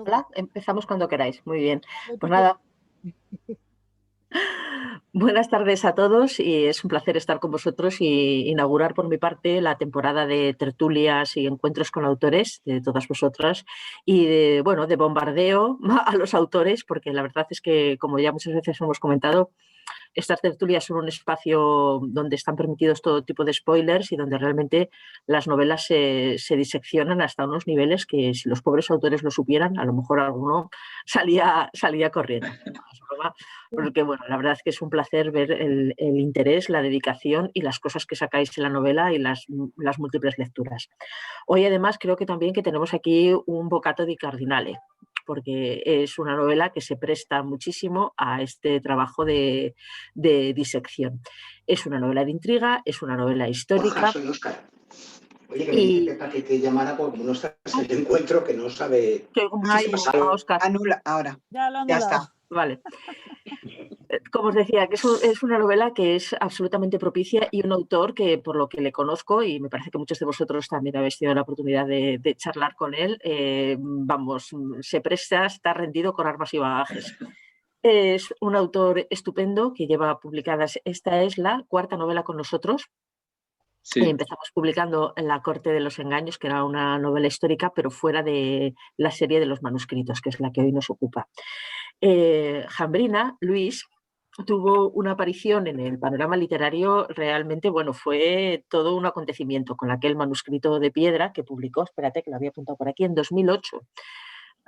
Hola, empezamos cuando queráis. Muy bien. Cuando Pues tú quieras. nada, buenas tardes a todos y es un placer estar con vosotros y inaugurar por mi parte la temporada de tertulias y encuentros con autores de todas vosotras y de, bueno, de bombardeo a los autores, porque la verdad es que, como ya muchas veces hemos comentado, estas tertulias son un espacio donde están permitidos todo tipo de spoilers y donde realmente las novelas se diseccionan hasta unos niveles que si los pobres autores lo supieran, a lo mejor alguno salía corriendo. No, es broma, porque bueno, la verdad es que es un placer ver el interés, la dedicación y las cosas que sacáis en la novela y las múltiples lecturas. Hoy además creo que también que tenemos aquí un bocato di cardinale, porque es una novela que se presta muchísimo a este trabajo de disección. Es una novela de intriga, es una novela Borja, histórica soy Óscar. Oye, que me dice y Pepa que te llamara porque no estás en el encuentro, que no sabe que oigo Ay, si muchísimo pasa a algo. Óscar. anula ahora. Ya lo han Ya anulado. está. Vale. Como os decía, que es una novela que es absolutamente propicia y un autor que, por lo que le conozco, y me parece que muchos de vosotros también habéis tenido la oportunidad de charlar con él, vamos, se presta, está rendido con armas y bagajes. Es un autor estupendo que lleva publicadas, esta es la cuarta novela con nosotros. Sí. Empezamos publicando La corte de los engaños, que era una novela histórica, pero fuera de la serie de los manuscritos, que es la que hoy nos ocupa. Jambrina, Luis, tuvo una aparición en el panorama literario realmente, bueno, fue todo un acontecimiento con aquel manuscrito de piedra que publicó, espérate que lo había apuntado por aquí, en 2008.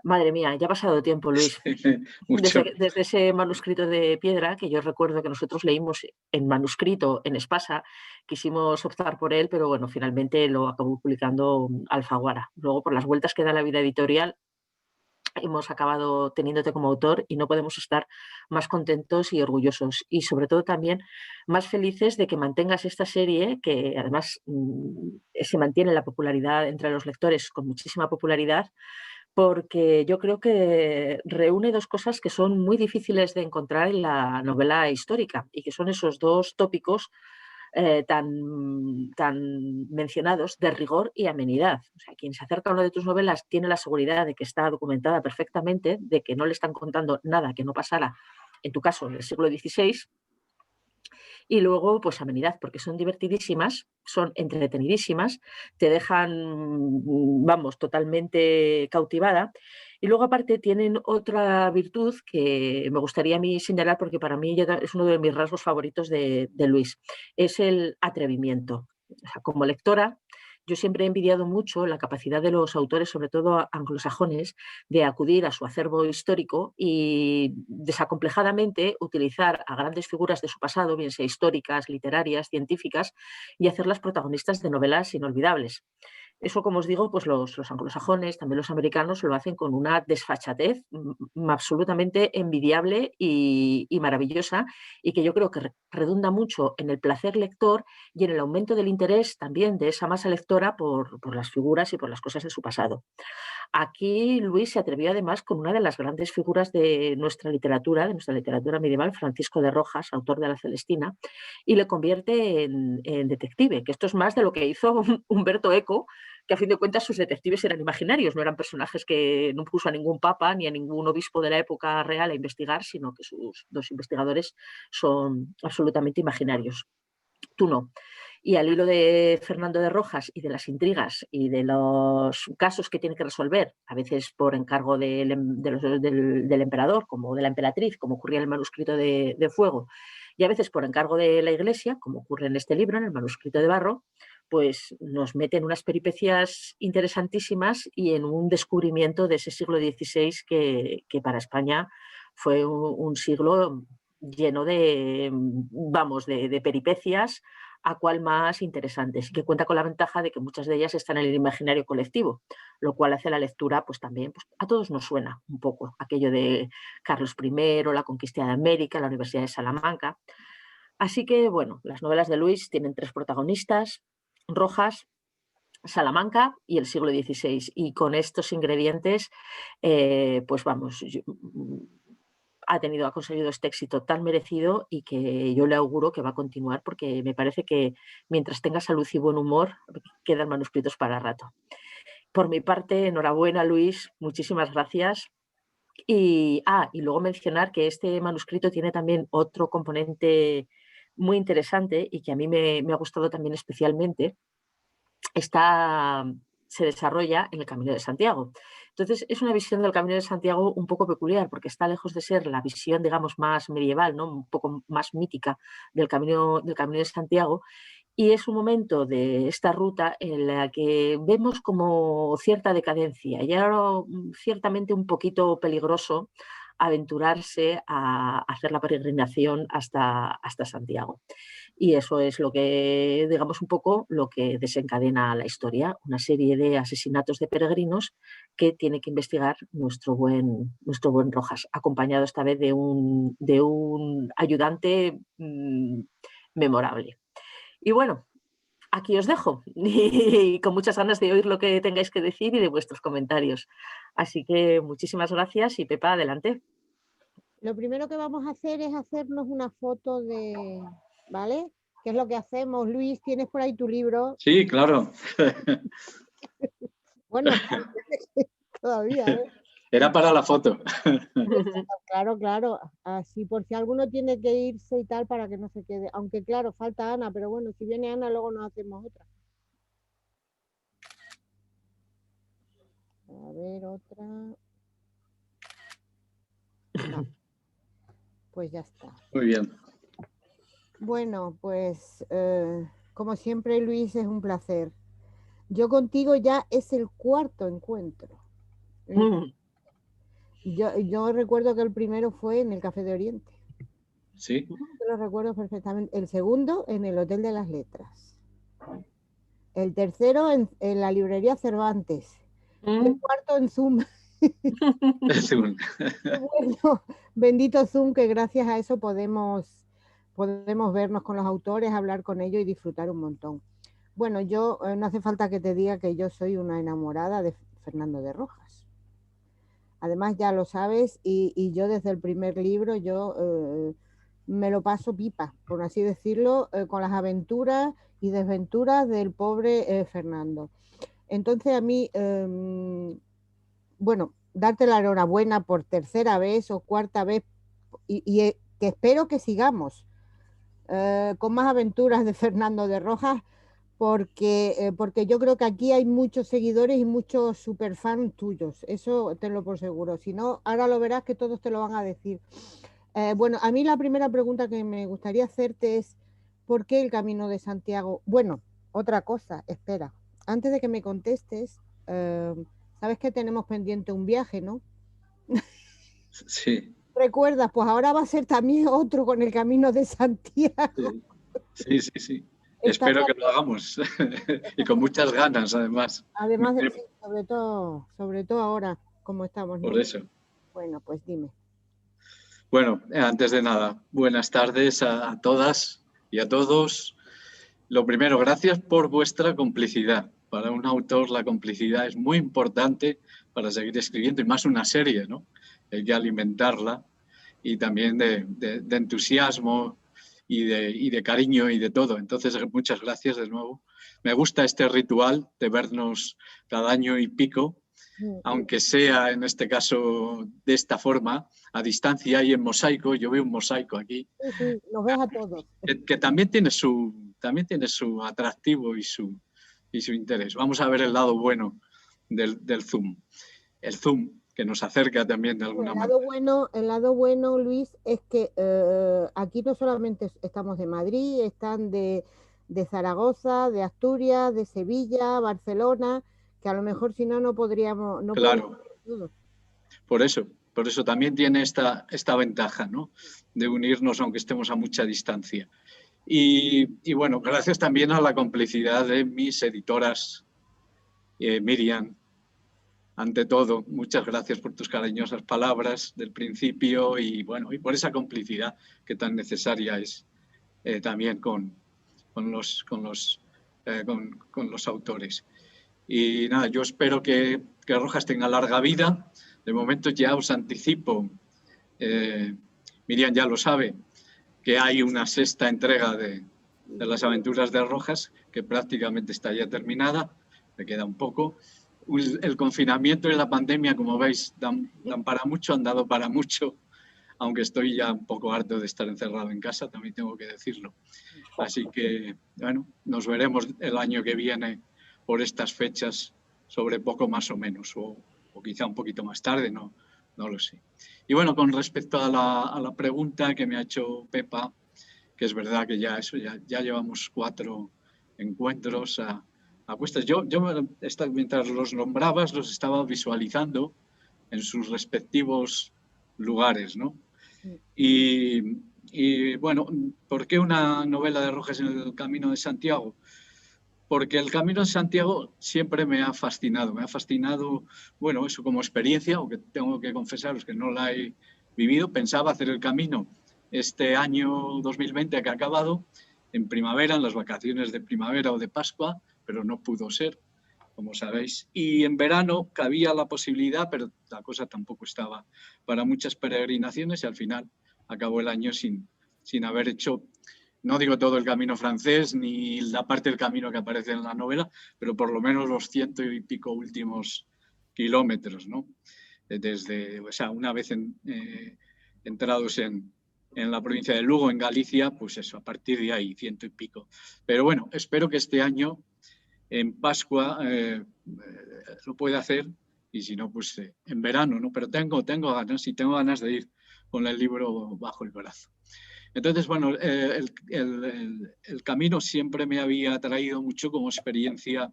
Madre mía, ya ha pasado tiempo, Luis. Mucho. Desde ese manuscrito de piedra, que yo recuerdo que nosotros leímos en manuscrito en Espasa, quisimos optar por él, pero bueno, finalmente lo acabó publicando Alfaguara. Luego, por las vueltas que da la vida editorial, hemos acabado teniéndote como autor y no podemos estar más contentos y orgullosos. Y sobre todo también más felices de que mantengas esta serie, que además se mantiene la popularidad entre los lectores con muchísima popularidad, porque yo creo que reúne dos cosas que son muy difíciles de encontrar en la novela histórica y que son esos dos tópicos tan mencionados de rigor y amenidad. O sea, quien se acerca a una de tus novelas tiene la seguridad de que está documentada perfectamente, de que no le están contando nada que no pasara, en tu caso, en el siglo XVI, y luego, pues amenidad, porque son divertidísimas, son entretenidísimas, te dejan, vamos, totalmente cautivada. Y luego, aparte, tienen otra virtud que me gustaría a mí señalar, porque para mí es uno de mis rasgos favoritos de Luis, es el atrevimiento. O sea, como lectora, yo siempre he envidiado mucho la capacidad de los autores, sobre todo anglosajones, de acudir a su acervo histórico y desacomplejadamente utilizar a grandes figuras de su pasado, bien sea históricas, literarias, científicas, y hacerlas protagonistas de novelas inolvidables. Eso, como os digo, pues los anglosajones, también los americanos, lo hacen con una desfachatez absolutamente envidiable y maravillosa, y que yo creo que redunda mucho en el placer lector y en el aumento del interés también de esa masa lectora por las figuras y por las cosas de su pasado. Aquí Luis se atrevió además con una de las grandes figuras de nuestra literatura medieval, Francisco de Rojas, autor de La Celestina, y le convierte en detective, que esto es más de lo que hizo Humberto Eco, que a fin de cuentas sus detectives eran imaginarios, no eran personajes que no puso a ningún papa ni a ningún obispo de la época real a investigar, sino que sus dos investigadores son absolutamente imaginarios. Tú no. Y al hilo de Fernando de Rojas y de las intrigas y de los casos que tiene que resolver, a veces por encargo del emperador, como de la emperatriz, como ocurría en el manuscrito de Fuego, y a veces por encargo de la Iglesia, como ocurre en este libro, en el manuscrito de Barro, pues nos mete en unas peripecias interesantísimas y en un descubrimiento de ese siglo XVI que para España fue un siglo lleno de peripecias, a cual más interesantes, y que cuenta con la ventaja de que muchas de ellas están en el imaginario colectivo, lo cual hace la lectura, pues también, pues, a todos nos suena un poco aquello de Carlos I, la conquista de América, la Universidad de Salamanca. Así que, bueno, las novelas de Luis tienen tres protagonistas: Rojas, Salamanca y el siglo XVI. Y con estos ingredientes, pues vamos, ha conseguido este éxito tan merecido y que yo le auguro que va a continuar, porque me parece que mientras tenga salud y buen humor, quedan manuscritos para rato. por mi parte, enhorabuena, Luis, muchísimas gracias. Y luego mencionar que este manuscrito tiene también otro componente muy interesante y que a mí me ha gustado también especialmente. Se desarrolla en el Camino de Santiago. Entonces, es una visión del Camino de Santiago un poco peculiar, porque está lejos de ser la visión, digamos, más medieval, ¿no? Un poco más mítica del Camino de Santiago, y es un momento de esta ruta en la que vemos como cierta decadencia y ahora ciertamente un poquito peligroso aventurarse a hacer la peregrinación hasta Santiago. Y eso es lo que, digamos, un poco lo que desencadena la historia, una serie de asesinatos de peregrinos que tiene que investigar nuestro buen Rojas, acompañado esta vez de un ayudante memorable. Y bueno, aquí os dejo y con muchas ganas de oír lo que tengáis que decir y de vuestros comentarios. Así que muchísimas gracias y Pepa, adelante. Lo primero que vamos a hacer es hacernos una foto ¿vale? ¿Qué es lo que hacemos? Luis, ¿tienes por ahí tu libro? Sí, claro. Bueno, todavía, ¿eh? Era para la foto. Claro. Así por si alguno tiene que irse y tal para que no se quede. Aunque claro, falta Ana, pero bueno, si viene Ana luego nos hacemos otra. A ver, otra. No. Pues ya está. Muy bien. Bueno, pues como siempre, Luis, es un placer. Yo contigo ya es el cuarto encuentro. Yo recuerdo que el primero fue en el Café de Oriente. Sí. Yo lo recuerdo perfectamente. El segundo en el Hotel de las Letras. El tercero en la librería Cervantes. Y el cuarto en Zoom. Bueno, bendito Zoom, que gracias a eso podemos vernos con los autores, hablar con ellos y disfrutar un montón. Bueno, yo no hace falta que te diga que yo soy una enamorada de Fernando de Rojas. Además ya lo sabes y yo desde el primer libro me lo paso pipa, por así decirlo, con las aventuras y desventuras del pobre Fernando. Entonces a mí, bueno, darte la enhorabuena por tercera vez o cuarta vez y que espero que sigamos con más aventuras de Fernando de Rojas porque yo creo que aquí hay muchos seguidores y muchos superfans tuyos, eso tenlo por seguro. Si no, ahora lo verás que todos te lo van a decir. Bueno, a mí la primera pregunta que me gustaría hacerte es ¿por qué el Camino de Santiago? Bueno, otra cosa, espera, antes de que me contestes, sabes que tenemos pendiente un viaje, ¿no? Sí. ¿Recuerdas? Pues ahora va a ser también otro con el Camino de Santiago. Sí. Espero que lo hagamos y con muchas ganas, además. Además, sí, sobre todo ahora, como estamos, ¿no? Por eso. Bueno, pues dime. Bueno, antes de nada, buenas tardes a todas y a todos. Lo primero, gracias por vuestra complicidad. Para un autor la complicidad es muy importante para seguir escribiendo y más una serie, ¿no? Hay que alimentarla y también de entusiasmo y de cariño y de todo. Entonces, muchas gracias de nuevo. Me gusta este ritual de vernos cada año y pico, aunque sea en este caso de esta forma, a distancia y en mosaico. Yo veo un mosaico aquí. Sí, nos ves a todos. Que también tiene su atractivo y su interés. Vamos a ver el lado bueno del Zoom. El Zoom, que nos acerca también de alguna manera. El lado bueno, Luis, es que aquí no solamente estamos de Madrid, están de Zaragoza, de Asturias, de Sevilla, Barcelona, que a lo mejor si no podríamos... No claro. Podríamos... Por eso también tiene esta ventaja, ¿no? De unirnos aunque estemos a mucha distancia. Y bueno, gracias también a la complicidad de mis editoras, Miriam. Ante todo, muchas gracias por tus cariñosas palabras del principio y bueno, y por esa complicidad que tan necesaria es también con los autores. Y nada, yo espero que Rojas tenga larga vida. De momento ya os anticipo, Miriam ya lo sabe, que hay una sexta entrega de las aventuras de Rojas que prácticamente está ya terminada, me queda un poco. el confinamiento y la pandemia, como veis, dan para mucho, han dado para mucho, aunque estoy ya un poco harto de estar encerrado en casa, también tengo que decirlo. Así que, bueno, nos veremos el año que viene por estas fechas, sobre poco más o menos, o quizá un poquito más tarde, no lo sé. Y bueno, con respecto a la pregunta que me ha hecho Pepa, que es verdad que ya llevamos 4 encuentros a cuestas. Yo mientras los nombrabas, los estaba visualizando en sus respectivos lugares, ¿no? Y bueno, ¿por qué una novela de Rojas en el Camino de Santiago? Porque el Camino de Santiago siempre me ha fascinado. Me ha fascinado, bueno, eso como experiencia, aunque tengo que confesaros que no la he vivido. Pensaba hacer el camino este año 2020 que ha acabado, en primavera, en las vacaciones de primavera o de Pascua, pero no pudo ser, como sabéis. Y en verano cabía la posibilidad, pero la cosa tampoco estaba para muchas peregrinaciones y al final acabó el año sin haber hecho, no digo todo el camino francés ni la parte del camino que aparece en la novela, pero por lo menos los 100 y pico últimos kilómetros, ¿no? Desde, o sea, una vez entrados en la provincia de Lugo, en Galicia, pues eso, a partir de ahí, 100 y pico. Pero bueno, espero que este año, en Pascua, lo pueda hacer, y si no, pues en verano, ¿no? Pero tengo ganas de ir con el libro bajo el brazo. Entonces, bueno, el camino siempre me había atraído mucho como experiencia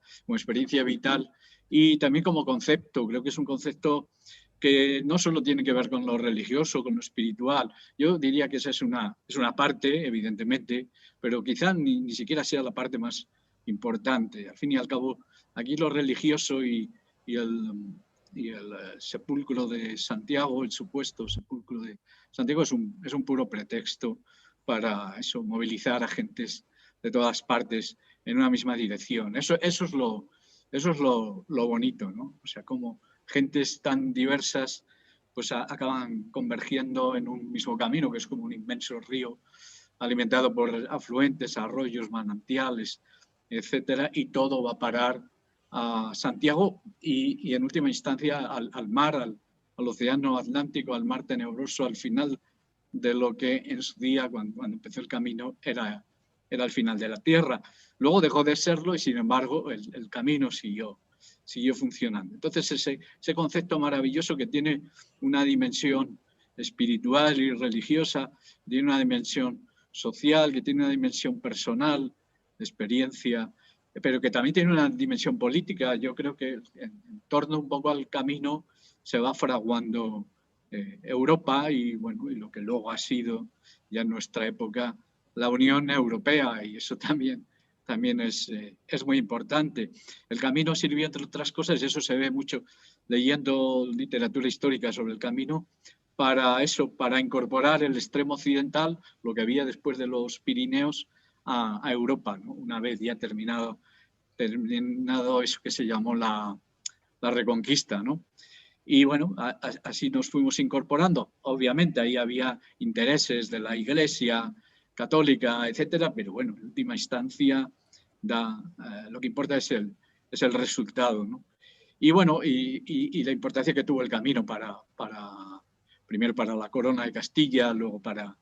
vital y también como concepto. Creo que es un concepto que no solo tiene que ver con lo religioso, con lo espiritual. Yo diría que esa es una parte, evidentemente, pero quizá ni siquiera sea la parte más importante. Al fin y al cabo, aquí lo religioso y el sepulcro de Santiago, el supuesto sepulcro de Santiago, es un puro pretexto para eso, movilizar a gentes de todas partes en una misma dirección. Eso es lo bonito, ¿no? O sea, como gentes tan diversas pues acaban convergiendo en un mismo camino, que es como un inmenso río alimentado por afluentes, arroyos, manantiales, etcétera, y todo va a parar a Santiago y en última instancia al mar, al océano Atlántico, al mar tenebroso, al final de lo que en su día, cuando empezó el camino, era el final de la Tierra. Luego dejó de serlo y, sin embargo, el camino siguió funcionando. Entonces, ese concepto maravilloso que tiene una dimensión espiritual y religiosa, tiene una dimensión social, que tiene una dimensión personal, de experiencia, pero que también tiene una dimensión política. Yo creo que en torno un poco al camino se va fraguando Europa y, bueno, y lo que luego ha sido ya en nuestra época la Unión Europea, y eso también es muy importante. El camino sirvió, entre otras cosas, y eso se ve mucho leyendo literatura histórica sobre el camino, para incorporar el extremo occidental, lo que había después de los Pirineos, a Europa, ¿no? Una vez ya terminado eso que se llamó la Reconquista, ¿no? Y bueno, así nos fuimos incorporando. Obviamente ahí había intereses de la Iglesia católica, etcétera, pero bueno, en última instancia lo que importa es el resultado, ¿no? Y bueno, y la importancia que tuvo el camino primero para la corona de Castilla, luego para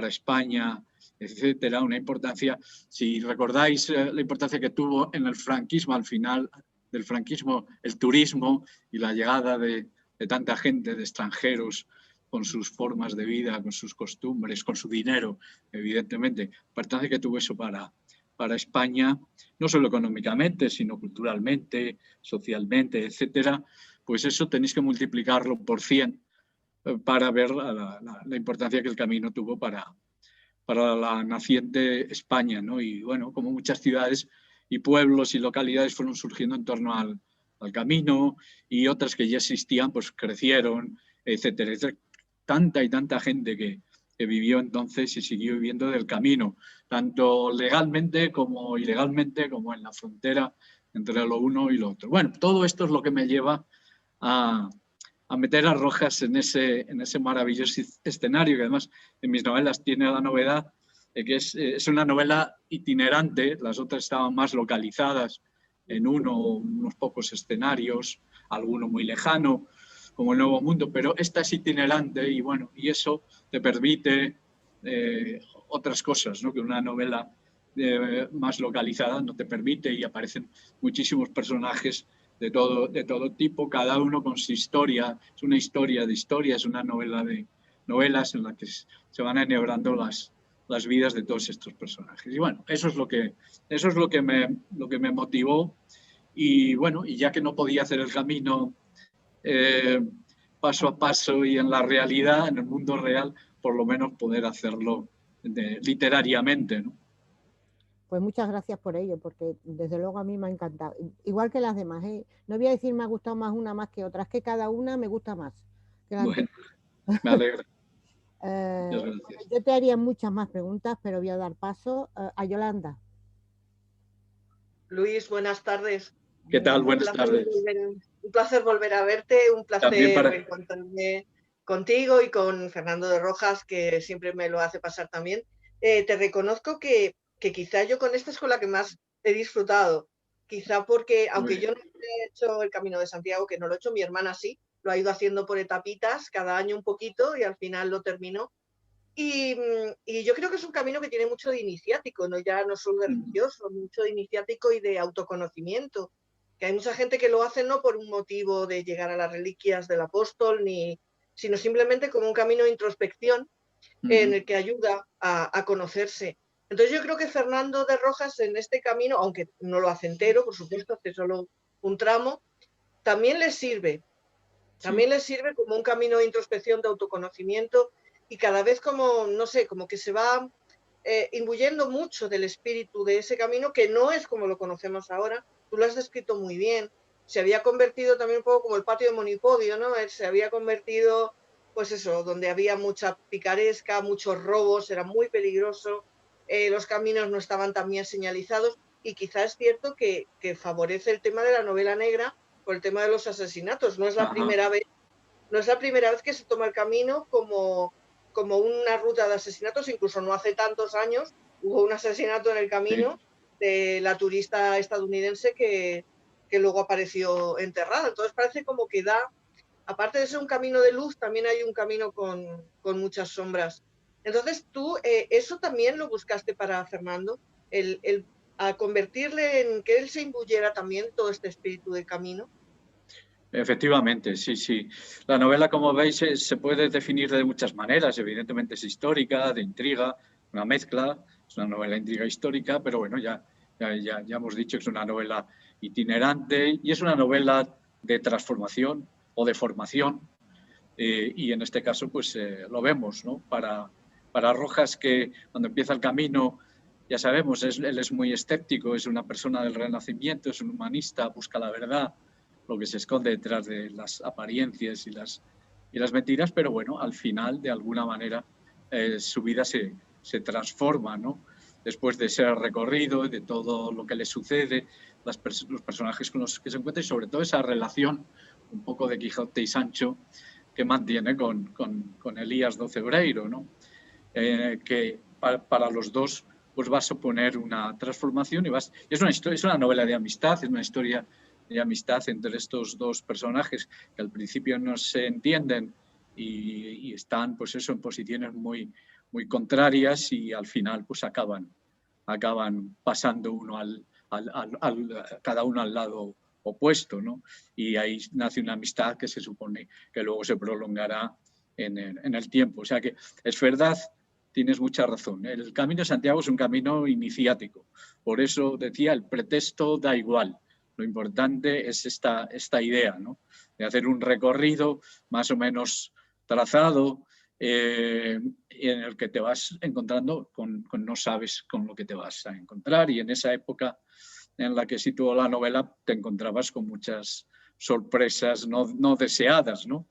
España, etcétera, una importancia, si recordáis la importancia que tuvo en el franquismo, al final del franquismo, el turismo y la llegada de tanta gente, de extranjeros, con sus formas de vida, con sus costumbres, con su dinero, evidentemente. La importancia que tuvo eso para España, no solo económicamente, sino culturalmente, socialmente, etcétera, pues eso tenéis que multiplicarlo por 100 para ver la importancia que el camino tuvo para la naciente España, ¿no? Y bueno, como muchas ciudades y pueblos y localidades fueron surgiendo en torno al camino, y otras que ya existían, pues crecieron, etcétera. Tanta y tanta gente que vivió entonces y siguió viviendo del camino, tanto legalmente como ilegalmente, como en la frontera entre lo uno y lo otro. Bueno, todo esto es lo que me lleva a meter a Rojas en ese maravilloso escenario, que además en mis novelas tiene la novedad de que es una novela itinerante. Las otras estaban más localizadas en unos pocos escenarios, alguno muy lejano, como el Nuevo Mundo, pero esta es itinerante y bueno, y eso te permite otras cosas, ¿no? Que una novela más localizada no te permite, y aparecen muchísimos personajes de todo tipo, cada uno con su historia. Es una historia de historias, es una novela de novelas en la que se van enhebrando las vidas de todos estos personajes. Y bueno, eso es lo que me motivó. Y bueno, y ya que no podía hacer el camino paso a paso y en la realidad, en el mundo real, por lo menos poder hacerlo literariamente, ¿no? Pues muchas gracias por ello, porque desde luego a mí me ha encantado. Igual que las demás, ¿eh? No voy a decir me ha gustado más una más que otra, es que cada una me gusta más que la Bueno, me alegra. Muchas gracias. Yo te haría muchas más preguntas, pero voy a dar paso a Yolanda. Luis, buenas tardes. ¿Qué tal? Buenas tardes. Un placer volver a verte, un placer reencontrarme contigo y con Fernando de Rojas, que siempre me lo hace pasar también. Te reconozco que quizá yo con esta es con la que más he disfrutado. Quizá porque, aunque yo no he hecho el Camino de Santiago, que no lo he hecho, mi hermana sí, lo ha ido haciendo por etapitas, cada año un poquito, y al final lo terminó. Y yo creo que es un camino que tiene mucho de iniciático, ¿no? Ya no solo de religioso, mucho de iniciático y de autoconocimiento. Que hay mucha gente que lo hace no por un motivo de llegar a las reliquias del apóstol, sino simplemente como un camino de introspección en el que ayuda a conocerse. Entonces yo creo que Fernando de Rojas en este camino, aunque no lo hace entero, por supuesto, hace solo un tramo, también le sirve. También le sirve como un camino de introspección, de autoconocimiento, y cada vez como, no sé, como que se va imbuyendo mucho del espíritu de ese camino, que no es como lo conocemos ahora. Tú lo has descrito muy bien. Se había convertido también un poco como el patio de Monipodio, ¿no? Se había convertido, pues eso, donde había mucha picaresca, muchos robos, era muy peligroso, los caminos no estaban tan bien señalizados, y quizás es cierto que favorece el tema de la novela negra por el tema de los asesinatos. No es la primera vez, no es la primera vez que se toma el camino como una ruta de asesinatos. Incluso no hace tantos años hubo un asesinato en el camino de la turista estadounidense que luego apareció enterrada. Entonces parece como que da, aparte de ser un camino de luz, también hay un camino con muchas sombras. Entonces tú eso también lo buscaste para Fernando, a convertirle en que él se imbuyera también todo este espíritu de camino. Efectivamente, sí, sí. La novela, como veis, se puede definir de muchas maneras. Evidentemente es histórica, de intriga, una mezcla. Es una novela de intriga histórica, pero bueno, ya hemos dicho que es una novela itinerante y es una novela de transformación o de formación. Y en este caso, pues lo vemos, ¿no? Para Rojas, que cuando empieza el camino, ya sabemos, él es muy escéptico, es una persona del Renacimiento, es un humanista, busca la verdad, lo que se esconde detrás de las apariencias y las mentiras, pero bueno, al final, de alguna manera, su vida se transforma, ¿no? Después de ese recorrido, de todo lo que le sucede, los personajes con los que se encuentra y sobre todo esa relación un poco de Quijote y Sancho que mantiene con Elías do Cebreiro, ¿no? Que para los dos pues va a suponer una transformación y es una novela de amistad, es una historia de amistad entre estos dos personajes que al principio no se entienden y están pues eso en posiciones muy contrarias y al final pues acaban pasando cada uno al lado opuesto, ¿no? Y ahí nace una amistad que se supone que luego se prolongará en el tiempo. O sea que es verdad, tienes mucha razón. El Camino de Santiago es un camino iniciático. Por eso decía, el pretexto da igual. Lo importante es esta idea, ¿no? De hacer un recorrido más o menos trazado en el que te vas encontrando no sabes con lo que te vas a encontrar. Y en esa época en la que situó la novela te encontrabas con muchas sorpresas no deseadas, ¿no?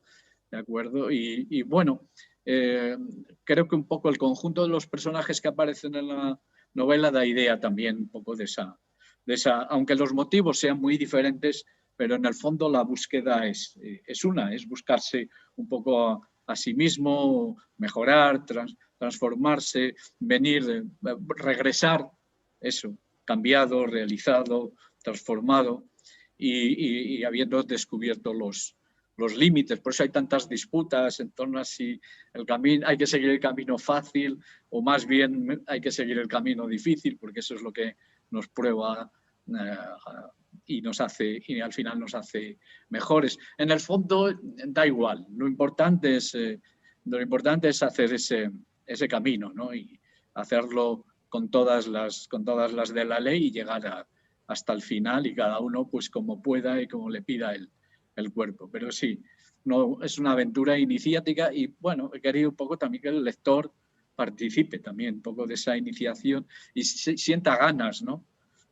¿De acuerdo? Y bueno, creo que un poco el conjunto de los personajes que aparecen en la novela da idea también un poco de esa, aunque los motivos sean muy diferentes, pero en el fondo la búsqueda es buscarse un poco a sí mismo, mejorar, transformarse, regresar, eso, cambiado, realizado, transformado y habiendo descubierto los límites. Por eso hay tantas disputas en torno a si hay que seguir el camino fácil o más bien hay que seguir el camino difícil, porque eso es lo que nos prueba y al final nos hace mejores. En el fondo da igual, lo importante es hacer ese camino, ¿no? Y hacerlo con todas las de la ley y llegar hasta el final, y cada uno pues como pueda y como le pida el cuerpo. Pero sí, no, es una aventura iniciática y bueno, he querido un poco también que el lector participe también un poco de esa iniciación y sienta ganas, ¿no?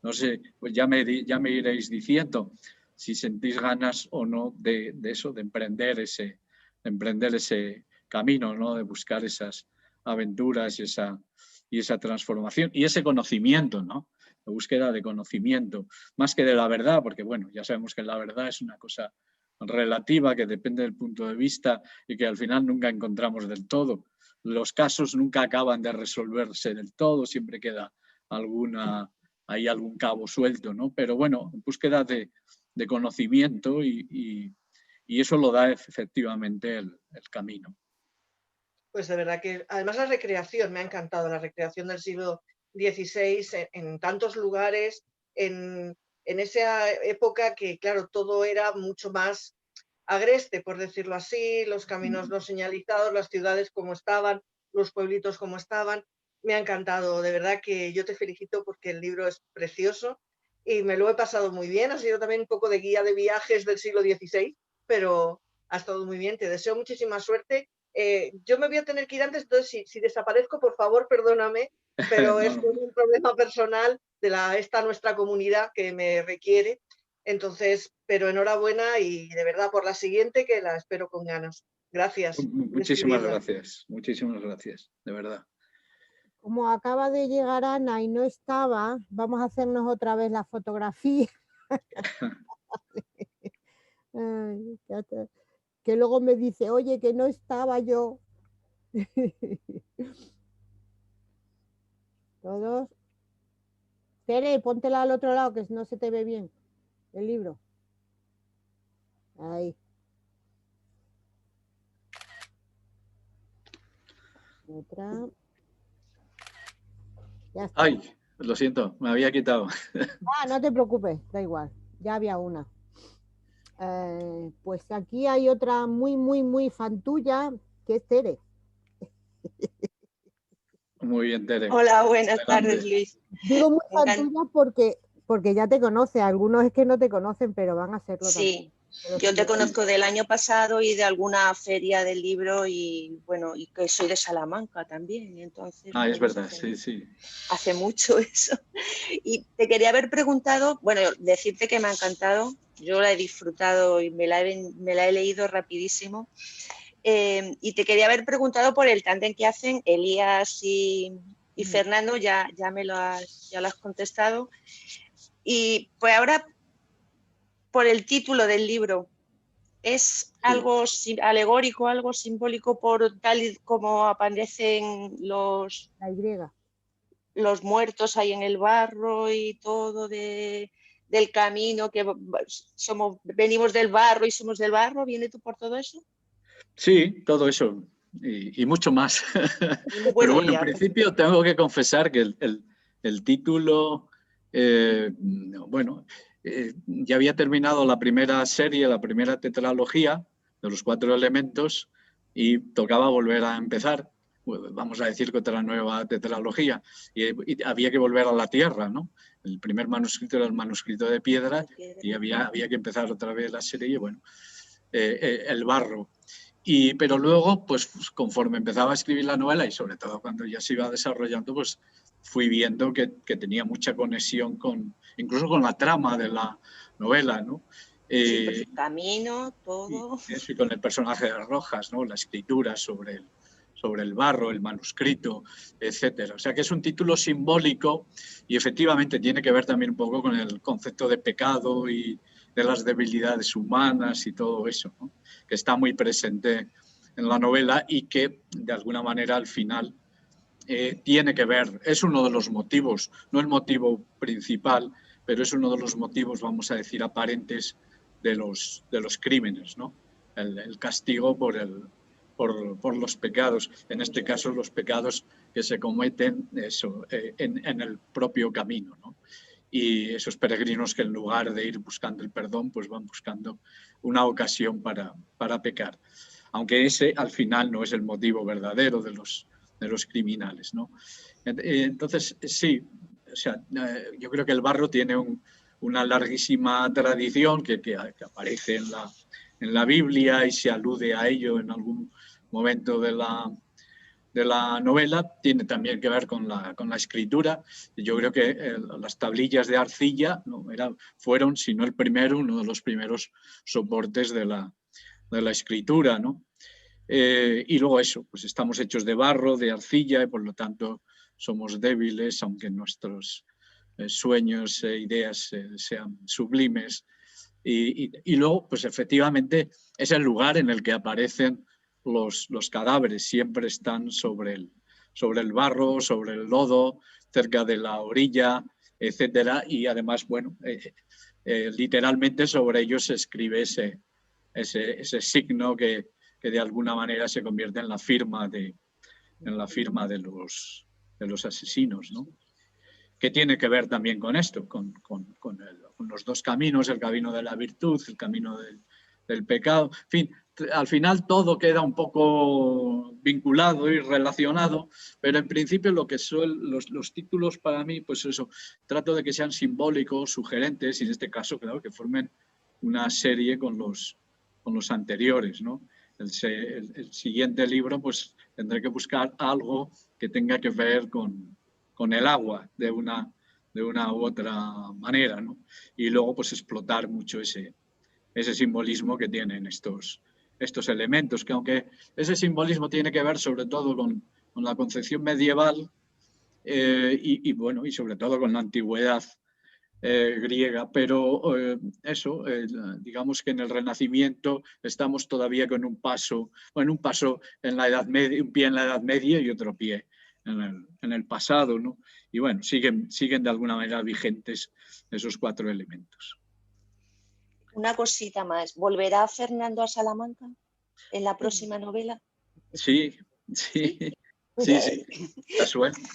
No sé, pues ya me iréis diciendo si sentís ganas o no de eso, de emprender ese camino, ¿no? De buscar esas aventuras y esa transformación y ese conocimiento, ¿no? La búsqueda de conocimiento, más que de la verdad, porque bueno, ya sabemos que la verdad es una cosa relativa que depende del punto de vista y que al final nunca encontramos del todo. Los casos nunca acaban de resolverse del todo, siempre queda algún cabo suelto, ¿no? Pero bueno, en búsqueda de conocimiento y eso lo da efectivamente el camino. Pues de verdad que, además la recreación, me ha encantado, la recreación del siglo XVI en tantos lugares, en esa época que, claro, todo era mucho más agreste, por decirlo así, los caminos no señalizados, las ciudades como estaban, los pueblitos como estaban. Me ha encantado, de verdad que yo te felicito porque el libro es precioso y me lo he pasado muy bien. Ha sido también un poco de guía de viajes del siglo XVI, pero ha estado muy bien. Te deseo muchísima suerte. Yo me voy a tener que ir antes, entonces si desaparezco, por favor, perdóname, pero es un problema personal de esta nuestra comunidad que me requiere. Entonces, pero enhorabuena y de verdad por la siguiente que la espero con ganas. Gracias. Muchísimas gracias, de verdad. Como acaba de llegar Ana y no estaba, vamos a hacernos otra vez la fotografía. Ay, que luego me dice, oye, que no estaba yo. Todos. Tere, póntela al otro lado, que no se te ve bien el libro. Ahí. Otra. Ya está. Ay, lo siento, me había quitado. No te preocupes, da igual, ya había una. Pues aquí hay otra muy, muy, muy fan tuya, que es Tere. Muy bien, Tere. Hola, buenas tardes, Luis. Digo muy fan tuya porque ya te conoce. Algunos es que no te conocen, pero van a hacerlo también. Sí, yo te conozco del año pasado y de alguna feria del libro y bueno, y que soy de Salamanca también. Entonces, es verdad, sí. Hace mucho eso. Y te quería haber preguntado, bueno, decirte que me ha encantado. Yo la he disfrutado y me la he leído rapidísimo. Y te quería haber preguntado por el tándem que hacen Elías y Fernando, ya lo has contestado. Y pues ahora, por el título del libro, ¿es algo alegórico, algo simbólico por tal y como aparecen los muertos ahí en el barro y todo del camino, que venimos del barro y somos del barro? ¿Viene tú por todo eso? Sí, todo eso y mucho más. Pero bueno, en principio tengo que confesar que el título, ya había terminado la primera serie, la primera tetralogía de los 4 elementos y tocaba volver a empezar, vamos a decir que otra nueva tetralogía, y había que volver a la tierra, ¿no? El primer manuscrito era el manuscrito de piedra y había que empezar otra vez la serie y bueno, el barro. Pero luego, pues conforme empezaba a escribir la novela y sobre todo cuando ya se iba desarrollando, pues fui viendo que tenía mucha conexión incluso con la trama de la novela, ¿no? El camino, todo. Y con el personaje de Rojas, ¿no? La escritura sobre el barro, el manuscrito, etcétera. O sea que es un título simbólico y efectivamente tiene que ver también un poco con el concepto de pecado y de las debilidades humanas y todo eso, ¿no? Que está muy presente en la novela y que de alguna manera al final tiene que ver, es uno de los motivos, no el motivo principal, pero es uno de los motivos, vamos a decir, aparentes de los crímenes, ¿no? El castigo por los pecados, en este caso los pecados que se cometen en el propio camino, ¿no? Y esos peregrinos que en lugar de ir buscando el perdón, pues van buscando una ocasión para pecar. Aunque ese al final no es el motivo verdadero de los criminales, ¿no? Entonces, sí, o sea, yo creo que el barro tiene una larguísima tradición que aparece en la Biblia y se alude a ello en algún momento de la novela. Tiene también que ver con la escritura. Yo creo que las tablillas de arcilla fueron, si no el primero, uno de los primeros soportes de la escritura, ¿no? Y luego eso, pues estamos hechos de barro, de arcilla, y por lo tanto somos débiles, aunque nuestros sueños e ideas sean sublimes. Y luego, pues efectivamente, es el lugar en el que aparecen los cadáveres. Siempre están sobre el barro, sobre el lodo, cerca de la orilla, etcétera. Y además, bueno, literalmente sobre ellos se escribe ese signo que de alguna manera se convierte en la firma de los asesinos, ¿no? Que tiene que ver también con esto, con los dos caminos, el camino de la virtud, el camino del pecado. En fin, al final todo queda un poco vinculado y relacionado, pero en principio lo que son los títulos para mí, pues eso, trato de que sean simbólicos, sugerentes, y en este caso, claro, que formen una serie con los anteriores, ¿no? El siguiente libro, pues tendré que buscar algo que tenga que ver con el agua de una u otra manera, ¿no? Y luego pues explotar mucho ese simbolismo que tienen estos elementos, que aunque ese simbolismo tiene que ver sobre todo con la concepción medieval y bueno, y sobre todo con la antigüedad griega, pero digamos que en el Renacimiento estamos todavía con un paso en la Edad Media, un pie en la Edad Media y otro pie en el pasado, ¿no? Y bueno, siguen de alguna manera vigentes esos 4 elementos. Una cosita más, ¿volverá Fernando a Salamanca en la próxima novela? Sí.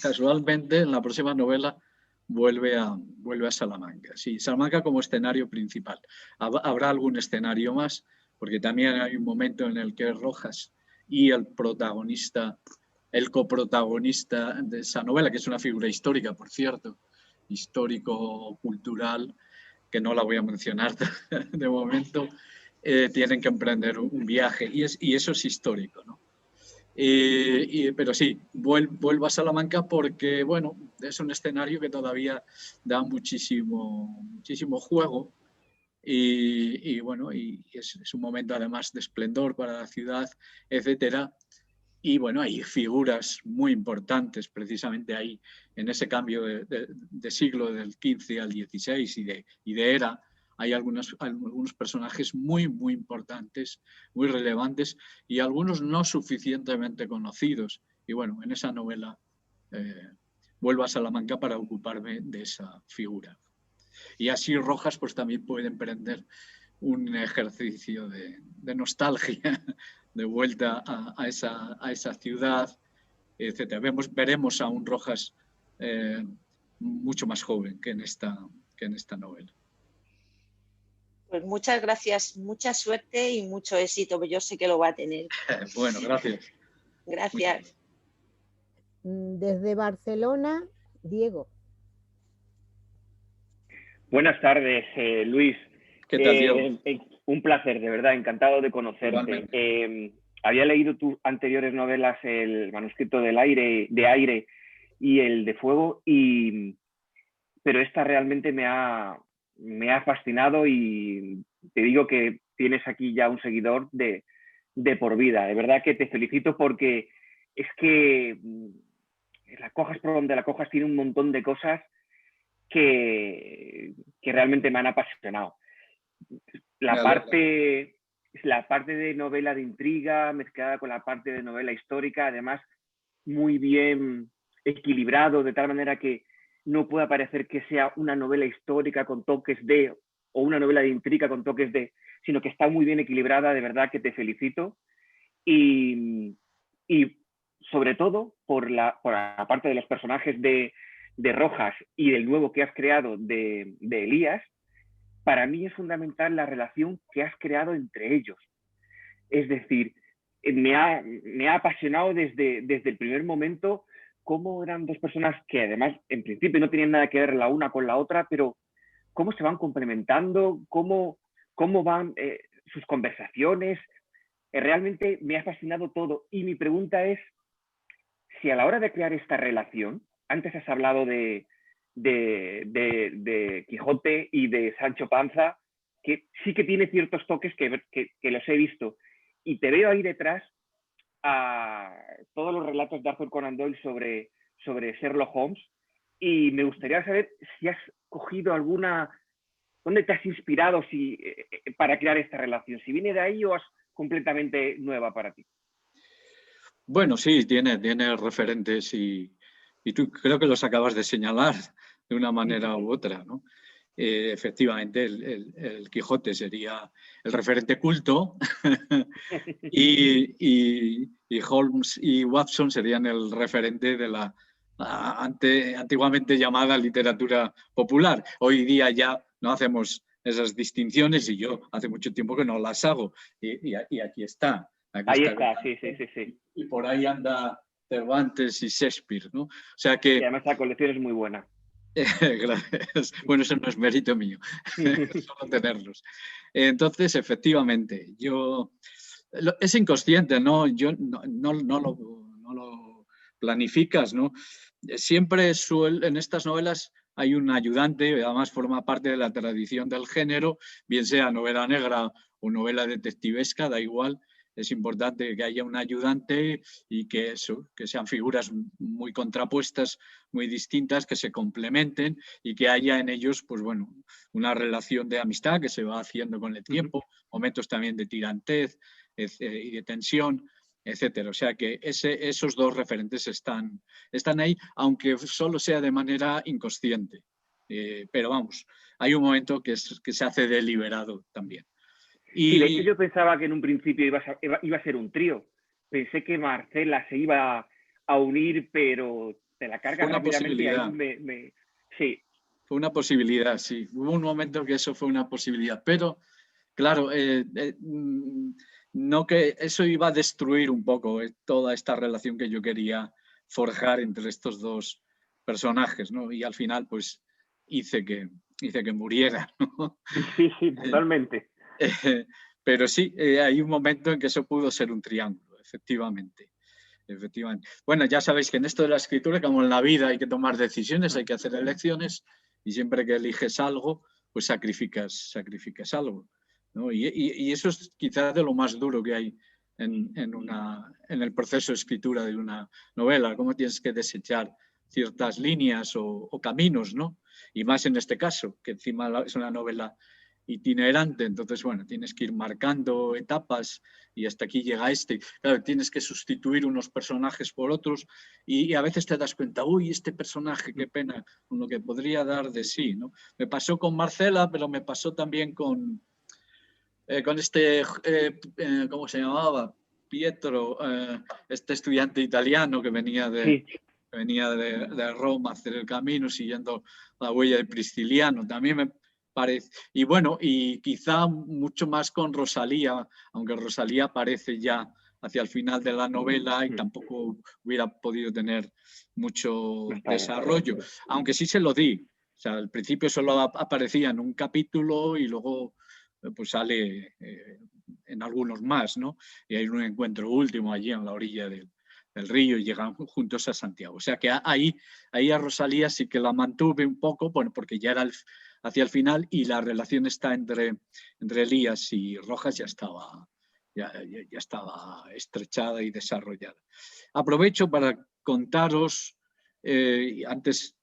Casualmente en la próxima novela vuelve a Salamanca. Sí, Salamanca como escenario principal. Habrá algún escenario más, porque también hay un momento en el que Rojas y el coprotagonista de esa novela, que es una figura histórica, por cierto, histórico-cultural, que no la voy a mencionar de momento, tienen que emprender un viaje, y eso es histórico, ¿no? Pero sí, vuelvo a Salamanca porque, bueno, es un escenario que todavía da muchísimo juego y bueno, y es un momento además de esplendor para la ciudad, etcétera. Y bueno, hay figuras muy importantes precisamente ahí, en ese cambio de siglo del XV al XVI y de era. Hay algunos personajes muy importantes, muy relevantes y algunos no suficientemente conocidos. Y bueno, en esa novela vuelvo a Salamanca para ocuparme de esa figura. Y así Rojas pues también puede emprender un ejercicio de nostalgia, de vuelta a esa ciudad, etc. Veremos a un Rojas mucho más joven que en esta novela. Pues muchas gracias, mucha suerte y mucho éxito, yo sé que lo va a tener. Bueno, gracias. Gracias. Desde Barcelona, Diego. Buenas tardes, Luis. ¿Qué tal, Diego? Un placer, de verdad, encantado de conocerte. Había leído tus anteriores novelas, El manuscrito de aire y El de fuego, pero esta realmente me ha fascinado y te digo que tienes aquí ya un seguidor de por vida. De verdad que te felicito porque es que la cojas por donde la cojas tiene un montón de cosas que realmente me han apasionado. La parte de novela de intriga mezclada con la parte de novela histórica, además muy bien equilibrado, de tal manera que no pueda parecer que sea una novela histórica con toques de, o una novela de intriga con toques de, sino que está muy bien equilibrada, de verdad que te felicito. Y sobre todo, por la parte de los personajes de Rojas y del nuevo que has creado de Elías, para mí es fundamental la relación que has creado entre ellos. Es decir, me ha apasionado desde el primer momento cómo eran dos personas que además en principio no tenían nada que ver la una con la otra, pero cómo se van complementando, cómo van sus conversaciones. Realmente me ha fascinado todo. Y mi pregunta es, si a la hora de crear esta relación, antes has hablado de Quijote y de Sancho Panza, que sí que tiene ciertos toques que los he visto, y te veo ahí detrás a todos los relatos de Arthur Conan Doyle sobre Sherlock Holmes, y me gustaría saber si has cogido alguna... ¿Dónde te has inspirado para crear esta relación? ¿Si viene de ahí o es completamente nueva para ti? Bueno, sí, tiene referentes y tú creo que los acabas de señalar de una manera u otra, ¿no? Efectivamente, el Quijote sería el referente culto y Holmes y Watson serían el referente de la antiguamente llamada literatura popular. Hoy día ya no hacemos esas distinciones y yo hace mucho tiempo que no las hago y aquí está. Ahí está, sí. Y por ahí anda Cervantes y Shakespeare, ¿no? O sea que... Y además la colección es muy buena. Gracias. Bueno, eso no es mérito mío, solo tenerlos. Entonces, efectivamente, es inconsciente, ¿no? Yo no lo planificas, ¿no? Siempre en estas novelas hay un ayudante, además forma parte de la tradición del género, bien sea novela negra o novela detectivesca, da igual. Es importante que haya un ayudante y que sean figuras muy contrapuestas, muy distintas, que se complementen y que haya en ellos, pues bueno, una relación de amistad que se va haciendo con el tiempo, momentos también de tirantez y de tensión, etcétera. O sea que esos dos referentes están ahí, aunque solo sea de manera inconsciente. Pero vamos, hay un momento que se hace deliberado también. Sí, de hecho yo pensaba que en un principio iba a ser un trío. Pensé que Marcela se iba a unir, pero te la cargas rápidamente y ahí sí. Fue una posibilidad, sí. Hubo un momento que eso fue una posibilidad, pero claro, no que eso iba a destruir un poco toda esta relación que yo quería forjar entre estos dos personajes, ¿no? Y al final, pues, hice que muriera, ¿no? Sí, totalmente. Pero sí, hay un momento en que eso pudo ser un triángulo, efectivamente. Bueno, ya sabéis que en esto de la escritura, como en la vida, hay que tomar decisiones, hay que hacer elecciones y siempre que eliges algo, pues sacrificas algo, ¿no? Y eso es quizás de lo más duro que hay en el proceso de escritura de una novela, cómo tienes que desechar ciertas líneas o caminos, ¿no? Y más en este caso, que encima es una novela itinerante, entonces, bueno, tienes que ir marcando etapas y hasta aquí llega este. Claro, tienes que sustituir unos personajes por otros y a veces te das cuenta, uy, este personaje, qué pena, con lo que podría dar de sí, ¿no? Me pasó con Marcela, pero me pasó también con este, ¿cómo se llamaba? Pietro, este estudiante italiano que venía de Roma a hacer el camino siguiendo la huella de Prisciliano. También me parece, y bueno, y quizá mucho más con Rosalía, aunque Rosalía aparece ya hacia el final de la novela y tampoco hubiera podido tener mucho desarrollo, aunque sí se lo di. O sea, al principio solo aparecía en un capítulo y luego pues sale en algunos más, ¿no? Y hay un encuentro último allí en la orilla del río y llegan juntos a Santiago. O sea que ahí a Rosalía sí que la mantuve un poco, bueno, porque ya era hacia el final y la relación está entre Elías y Rojas ya estaba estrechada y desarrollada. Aprovecho para contaros, antes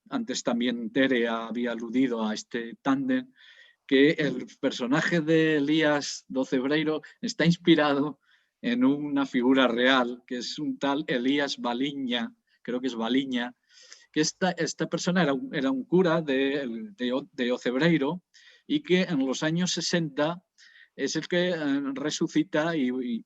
también Tere había aludido a este tándem, que el personaje de Elías do Cebreiro está inspirado en una figura real, que es un tal Elías Baliña, creo que es Baliña, que esta persona era un cura de Ocebreiro y que en los años 60 es el que resucita y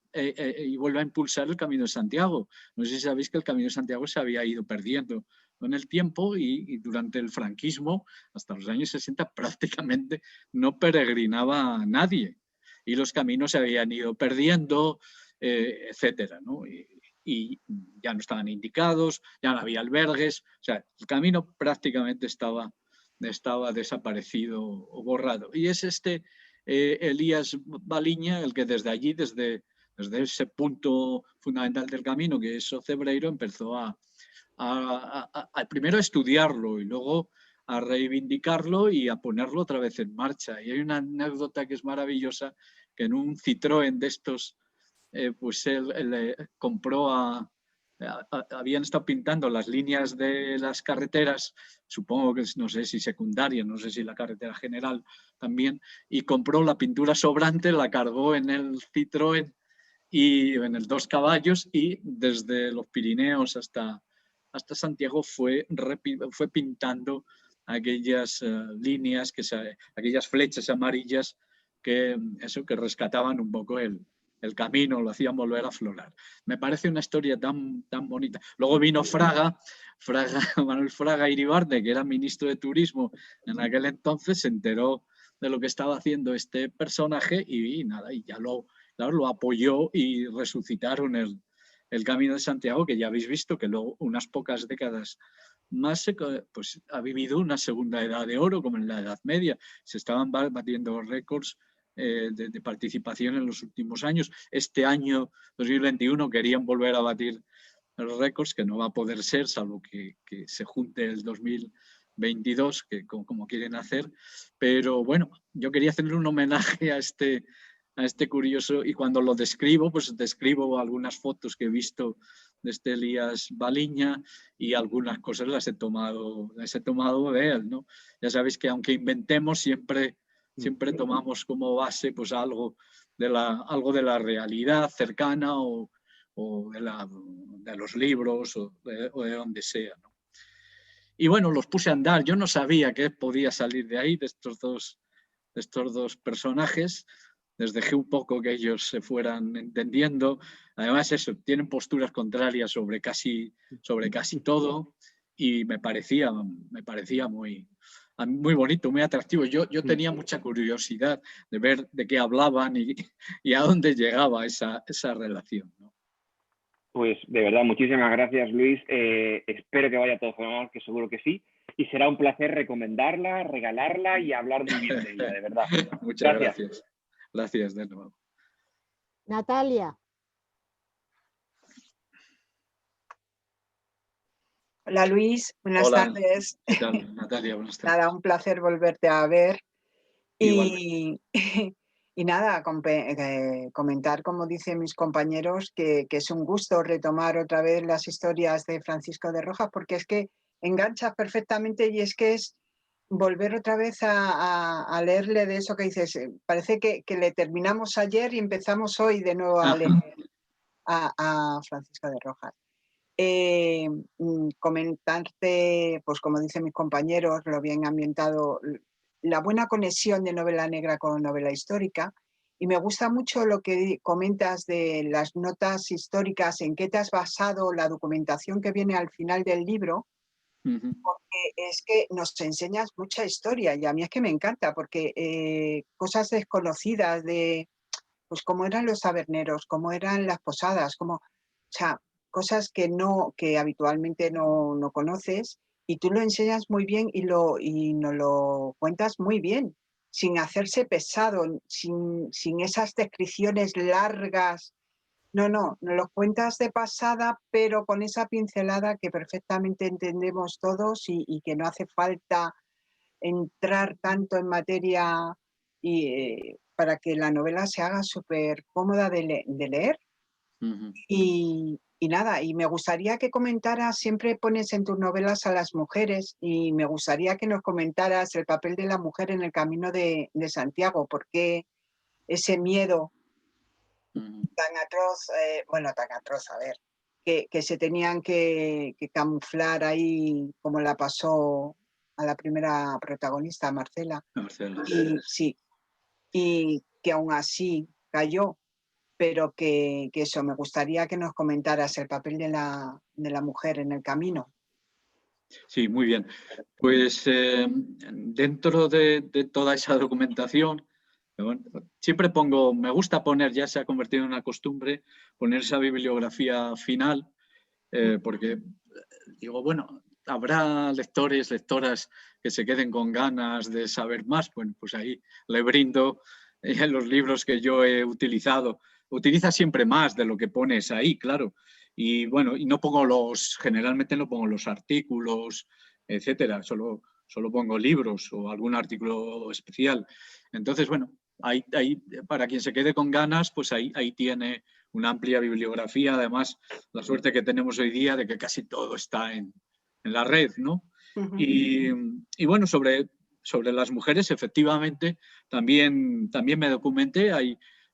vuelve a impulsar el Camino de Santiago. No sé si sabéis que el Camino de Santiago se había ido perdiendo con el tiempo y durante el franquismo, hasta los años 60, prácticamente no peregrinaba nadie. Y los caminos se habían ido perdiendo, etcétera, ¿no? Y ya no estaban indicados, ya no había albergues. O sea, el camino prácticamente estaba desaparecido o borrado. Y es Elías Baliña el que desde allí, desde ese punto fundamental del camino, que es Ocebreiro, empezó primero a estudiarlo y luego a reivindicarlo y a ponerlo otra vez en marcha. Y hay una anécdota que es maravillosa, que en un Citroën de estos, pues él compró habían estado pintando las líneas de las carreteras, supongo que no sé si secundaria, no sé si la carretera general también, y compró la pintura sobrante, la cargó en el Citroën y en el 2 caballos y desde los Pirineos hasta Santiago fue pintando aquellas líneas, aquellas flechas amarillas que rescataban un poco el camino, lo hacían volver a aflorar. Me parece una historia tan bonita. Luego vino Manuel Fraga Iribarne, que era ministro de Turismo en aquel entonces, se enteró de lo que estaba haciendo este personaje y ya lo apoyó y resucitaron el Camino de Santiago, que ya habéis visto que luego, unas pocas décadas más, pues ha vivido una segunda edad de oro, como en la Edad Media. Se estaban batiendo récords de participación en los últimos años. Este año 2021 querían volver a batir récords, que no va a poder ser, salvo que se junte el 2022, que como quieren hacer. Pero bueno, yo quería hacerle un homenaje a este curioso, y cuando lo describo, pues describo algunas fotos que he visto de este Elías Baliña y algunas cosas las he tomado de él, ¿no? Ya sabéis que aunque inventemos, siempre tomamos como base pues algo de la realidad cercana o de los libros o de donde sea, ¿no? Y bueno, los puse a andar. Yo no sabía que podía salir de ahí, de estos dos personajes. Les dejé un poco que ellos se fueran entendiendo. Además, tienen posturas contrarias sobre casi todo y me parecía muy bonito, muy atractivo. Yo tenía mucha curiosidad de ver de qué hablaban y a dónde llegaba esa relación, ¿no? Pues de verdad, muchísimas gracias, Luis. Espero que vaya todo fenomenal, que seguro que sí. Y será un placer recomendarla, regalarla y hablar muy bien de ella, de verdad. Muchas gracias. Gracias de nuevo. Natalia. Hola Luis, buenas tardes. ¿Qué tal, Natalia? Buenas tardes. Nada, un placer volverte a ver. Y nada, comentar, como dicen mis compañeros, que es un gusto retomar otra vez las historias de Francisco de Rojas, porque es que enganchas perfectamente y es que es volver otra vez a leerle de eso que dices. Parece que le terminamos ayer y empezamos hoy de nuevo a leer a Francisco de Rojas. Comentarte, pues como dicen mis compañeros, lo bien ambientado, la buena conexión de novela negra con novela histórica. Y me gusta mucho lo que comentas de las notas históricas, en qué te has basado, la documentación que viene al final del libro, porque es que nos enseñas mucha historia y a mí es que me encanta, porque cosas desconocidas de pues cómo eran los taberneros, cómo eran las posadas, o sea, cosas que habitualmente no conoces, y tú lo enseñas muy bien y nos lo cuentas muy bien, sin hacerse pesado, sin esas descripciones largas. No, nos lo cuentas de pasada, pero con esa pincelada que perfectamente entendemos todos y que no hace falta entrar tanto en materia para que la novela se haga súper cómoda de leer. Y nada, y me gustaría que comentaras, siempre pones en tus novelas a las mujeres, y me gustaría que nos comentaras el papel de la mujer en el Camino de Santiago, porque ese miedo tan atroz, a ver, que se tenían que camuflar ahí, como la pasó a la primera protagonista, Marcela. Y sí, y que aún así cayó, pero que eso, me gustaría que nos comentaras el papel de la mujer en el camino. Sí, muy bien. Pues dentro de toda esa documentación, bueno, siempre pongo, me gusta poner, ya se ha convertido en una costumbre, poner esa bibliografía final, porque digo, bueno, habrá lectores, lectoras que se queden con ganas de saber más. Bueno, pues ahí le brindo los libros que yo he utilizado. Utiliza siempre más de lo que pones ahí, claro. Y bueno, y no pongo generalmente no pongo los artículos, etcétera, solo pongo libros o algún artículo especial. Entonces, bueno, ahí, para quien se quede con ganas, pues ahí tiene una amplia bibliografía. Además, la suerte que tenemos hoy día de que casi todo está en la red, ¿no? Uh-huh. Y bueno, sobre las mujeres, efectivamente, también me documenté.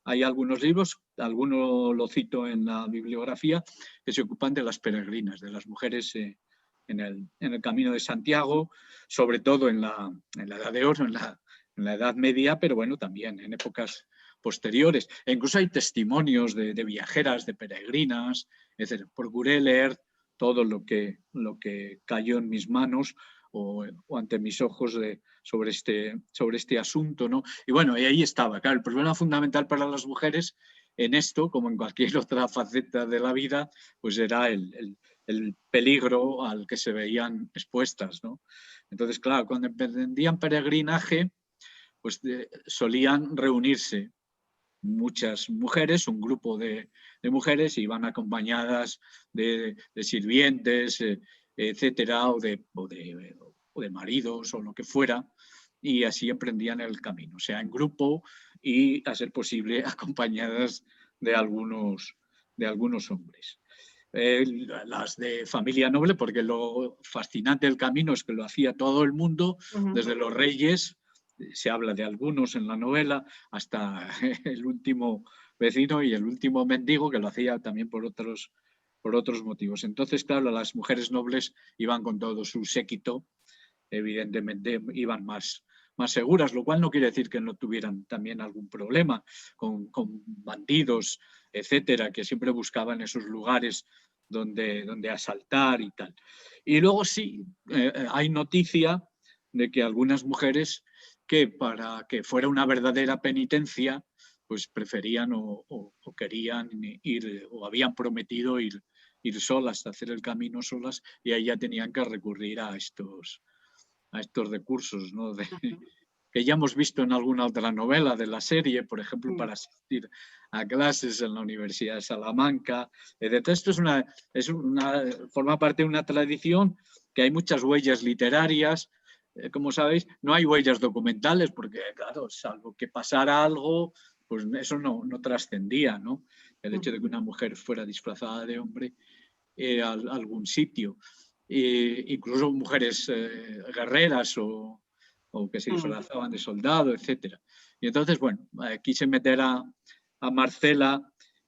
Hay algunos libros, algunos lo cito en la bibliografía, que se ocupan de las peregrinas, de las mujeres en el Camino de Santiago, sobre todo en la Edad de Oro, en la Edad Media, pero bueno, también en épocas posteriores. E incluso hay testimonios de viajeras, de peregrinas, etc. Procuré leer todo lo que cayó en mis manos o ante mis ojos sobre este asunto, ¿no? Y bueno, y ahí estaba, claro, el problema fundamental para las mujeres en esto, como en cualquier otra faceta de la vida, pues era el peligro al que se veían expuestas, ¿no? Entonces, claro, cuando emprendían peregrinaje, pues solían reunirse muchas mujeres, un grupo de mujeres, iban acompañadas de sirvientes, etcétera, o de maridos o lo que fuera, y así emprendían el camino, o sea, en grupo y, a ser posible, acompañadas de algunos hombres. Las de familia noble, porque lo fascinante del camino es que lo hacía todo el mundo, desde los reyes, se habla de algunos en la novela, hasta el último vecino y el último mendigo, que lo hacía también por otros motivos. Entonces, claro, las mujeres nobles iban con todo su séquito, evidentemente iban más seguras, lo cual no quiere decir que no tuvieran también algún problema con bandidos, etcétera, que siempre buscaban esos lugares donde asaltar y tal. Y luego sí, hay noticia de que algunas mujeres, que para que fuera una verdadera penitencia, pues preferían o querían ir, o habían prometido ir solas, hacer el camino solas, y ahí ya tenían que recurrir a estos recursos, ¿no? Que ya hemos visto en alguna otra novela de la serie, por ejemplo, para asistir a clases en la Universidad de Salamanca, etc. Esto forma parte de una tradición que hay muchas huellas literarias. Como sabéis, no hay huellas documentales porque, claro, salvo que pasara algo, pues eso no trascendía, ¿no? El hecho de que una mujer fuera disfrazada de hombre a algún sitio. Incluso mujeres guerreras o que se disfrazaban de soldado, etc. Y entonces, bueno, quise meter a Marcela,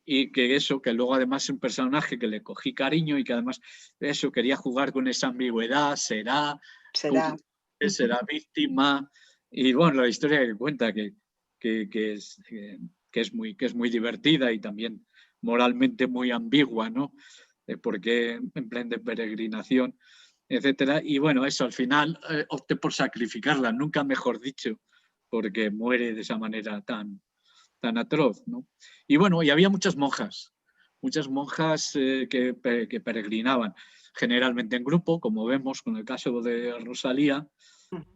y que luego además es un personaje que le cogí cariño y que además quería jugar con esa ambigüedad, será víctima, y bueno, la historia que cuenta que es muy divertida y también moralmente muy ambigua, ¿no? Porque emprende peregrinación, etcétera. Y bueno, eso al final opté por sacrificarla, nunca mejor dicho, porque muere de esa manera tan atroz, ¿no? Y bueno, y había muchas monjas que peregrinaban, generalmente en grupo, como vemos con el caso de Rosalía.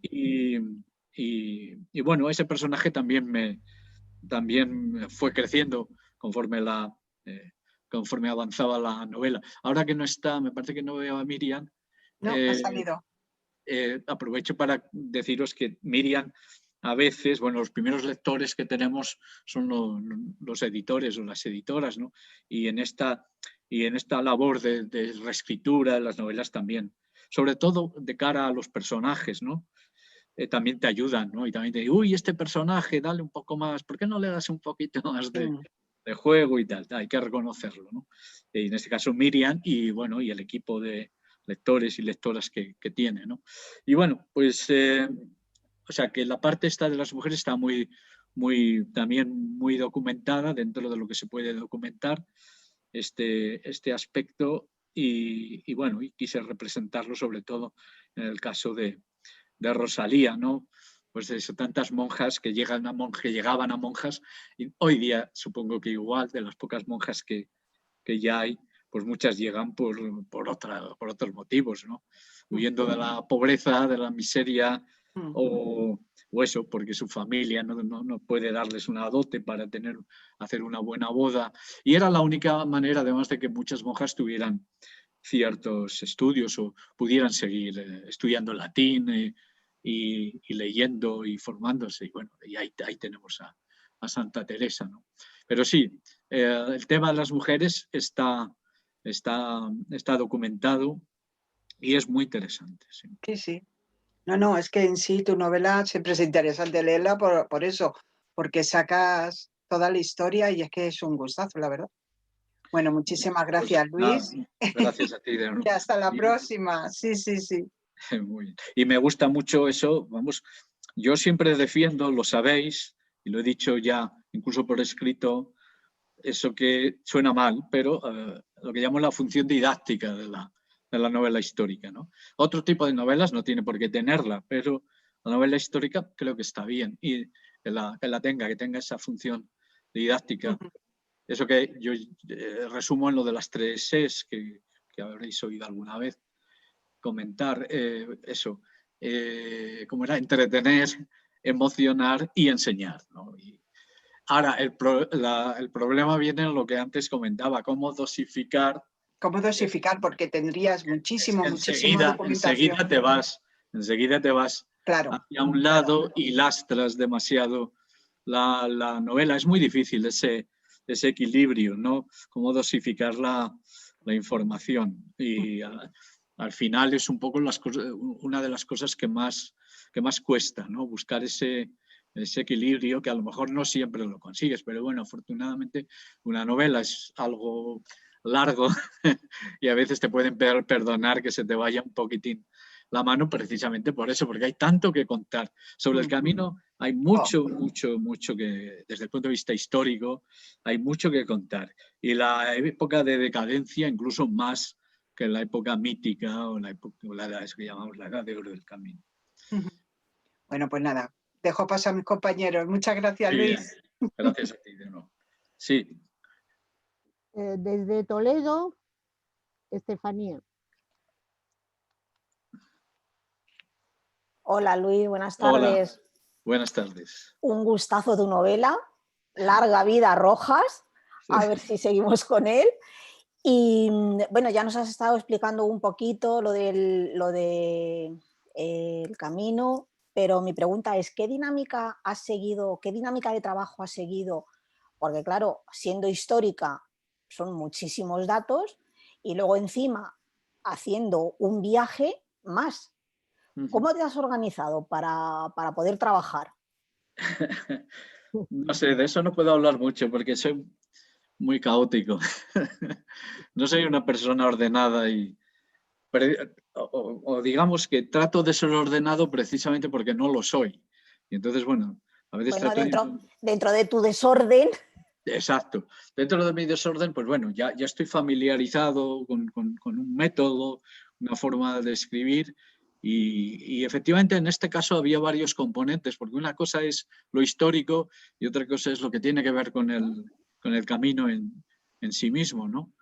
Y bueno, ese personaje también fue creciendo conforme avanzaba la novela. Ahora que no está, me parece que no veo a Miriam. No, ha salido. Aprovecho para deciros que Miriam, a veces, bueno, los primeros lectores que tenemos son los editores o las editoras, ¿no? Y en esta labor de reescritura de las novelas también, sobre todo de cara a los personajes, ¿no? También te ayudan, ¿no? Y también te dicen, uy, este personaje, dale un poco más, ¿por qué no le das un poquito más de de juego y tal, hay que reconocerlo, ¿no? Y en este caso Miriam y, bueno, y el equipo de lectores y lectoras que tiene, ¿no? Y bueno, pues, o sea, que la parte esta de las mujeres está también muy documentada dentro de lo que se puede documentar, este aspecto, y bueno, y quise representarlo sobre todo en el caso de Rosalía, ¿no? Pues eso, tantas monjas que llegaban a monjas, y hoy día supongo que igual, de las pocas monjas que ya hay, pues muchas llegan por otros motivos, ¿no? Huyendo de la pobreza, de la miseria, o eso, porque su familia no puede darles una dote para hacer una buena boda. Y era la única manera, además, de que muchas monjas tuvieran ciertos estudios o pudieran seguir estudiando latín y leyendo y formándose. Y bueno, y ahí tenemos a Santa Teresa, ¿no? Pero sí, el tema de las mujeres está documentado y es muy interesante. Sí. Sí, sí. No, es que en sí tu novela siempre es interesante leerla por eso, porque sacas toda la historia y es que es un gustazo, la verdad. Bueno, muchísimas gracias, Luis. Gracias a ti, de nuevo. Y hasta la próxima. Sí. Muy bien. Y me gusta mucho eso, vamos, yo siempre defiendo, lo sabéis, y lo he dicho ya incluso por escrito, eso que suena mal, pero lo que llamo la función didáctica de la novela histórica, ¿no? Otro tipo de novelas no tiene por qué tenerla, pero la novela histórica creo que está bien, y que tenga esa función didáctica. Eso que yo resumo en lo de las 3 E's que habréis oído alguna vez comentar, eso, ¿cómo era? Entretener, emocionar y enseñar, ¿no? Ahora, el problema viene en lo que antes comentaba, cómo dosificar. ¿Cómo dosificar? Porque tendrías muchísima documentación. Enseguida te vas claro, hacia un lado y lastras demasiado la novela. Es muy difícil ese equilibrio, ¿no? Cómo dosificar la información. Y al final es un poco una de las cosas que más cuesta, ¿no? Buscar ese equilibrio, que a lo mejor no siempre lo consigues, pero bueno, afortunadamente una novela es algo largo y a veces te pueden perdonar que se te vaya un poquitín la mano precisamente por eso, porque hay tanto que contar. Sobre el camino hay mucho que, desde el punto de vista histórico, hay mucho que contar. Y la época de decadencia, incluso más que la época mítica o la que llamamos la edad de oro del camino. Bueno, pues nada, dejo paso a mis compañeros. Muchas gracias, Luis. Gracias a ti de nuevo. Sí. Desde Toledo, Estefanía. Hola Luis, buenas tardes. Hola. Buenas tardes. Un gustazo tu novela, Larga vida Rojas, a ver si seguimos con él. Y bueno, ya nos has estado explicando un poquito lo de el camino, pero mi pregunta es, ¿qué dinámica has seguido, qué dinámica de trabajo has seguido? Porque claro, siendo histórica son muchísimos datos y luego encima haciendo un viaje más. ¿Cómo te has organizado para poder trabajar? No sé, de eso no puedo hablar mucho porque soy muy caótico. No soy una persona ordenada o digamos que trato de ser ordenado precisamente porque no lo soy. Y entonces, bueno, a veces dentro de tu desorden. Exacto. Dentro de mi desorden, pues bueno, ya estoy familiarizado con un método, una forma de escribir y efectivamente en este caso había varios componentes, porque una cosa es lo histórico y otra cosa es lo que tiene que ver con el camino en sí mismo, ¿no?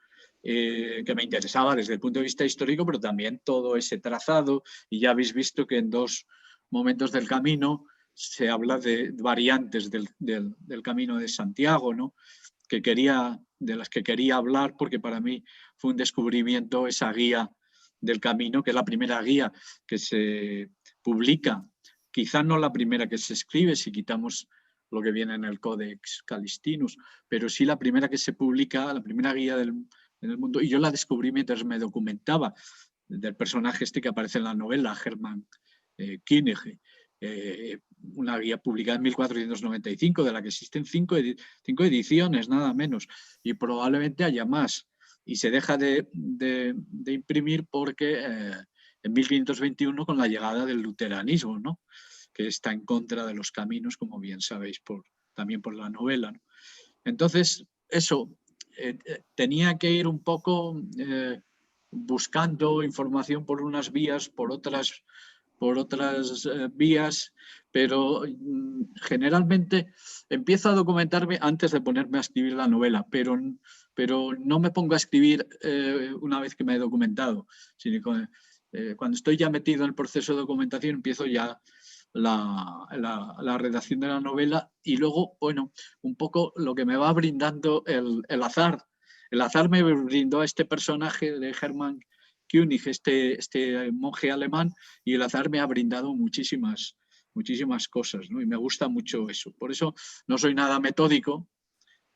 Que me interesaba desde el punto de vista histórico, pero también todo ese trazado, y ya habéis visto que en 2 momentos del camino se habla de variantes del Camino de Santiago, ¿no? De las que quería hablar, porque para mí fue un descubrimiento esa guía del camino, que es la primera guía que se publica, quizá no la primera que se escribe, si quitamos lo que viene en el Codex Calistinus, pero sí la primera que se publica, la primera guía en el mundo, y yo la descubrí mientras me documentaba del personaje este que aparece en la novela, Hermann Koenig. una guía publicada en 1495, de la que existen 5 ediciones, nada menos, y probablemente haya más. Y se deja de imprimir porque en 1521, con la llegada del luteranismo, ¿no?, que está en contra de los caminos, como bien sabéis, también por la novela, ¿no? Entonces, eso, tenía que ir un poco buscando información por unas vías, por otras vías, pero generalmente empiezo a documentarme antes de ponerme a escribir la novela, pero no me pongo a escribir una vez que me he documentado, sino que cuando estoy ya metido en el proceso de documentación empiezo ya la redacción de la novela, y luego, bueno, un poco lo que me va brindando el azar. El azar me brindó a este personaje de Hermann König, este monje alemán, y el azar me ha brindado muchísimas cosas, ¿no? Y me gusta mucho eso. Por eso no soy nada metódico,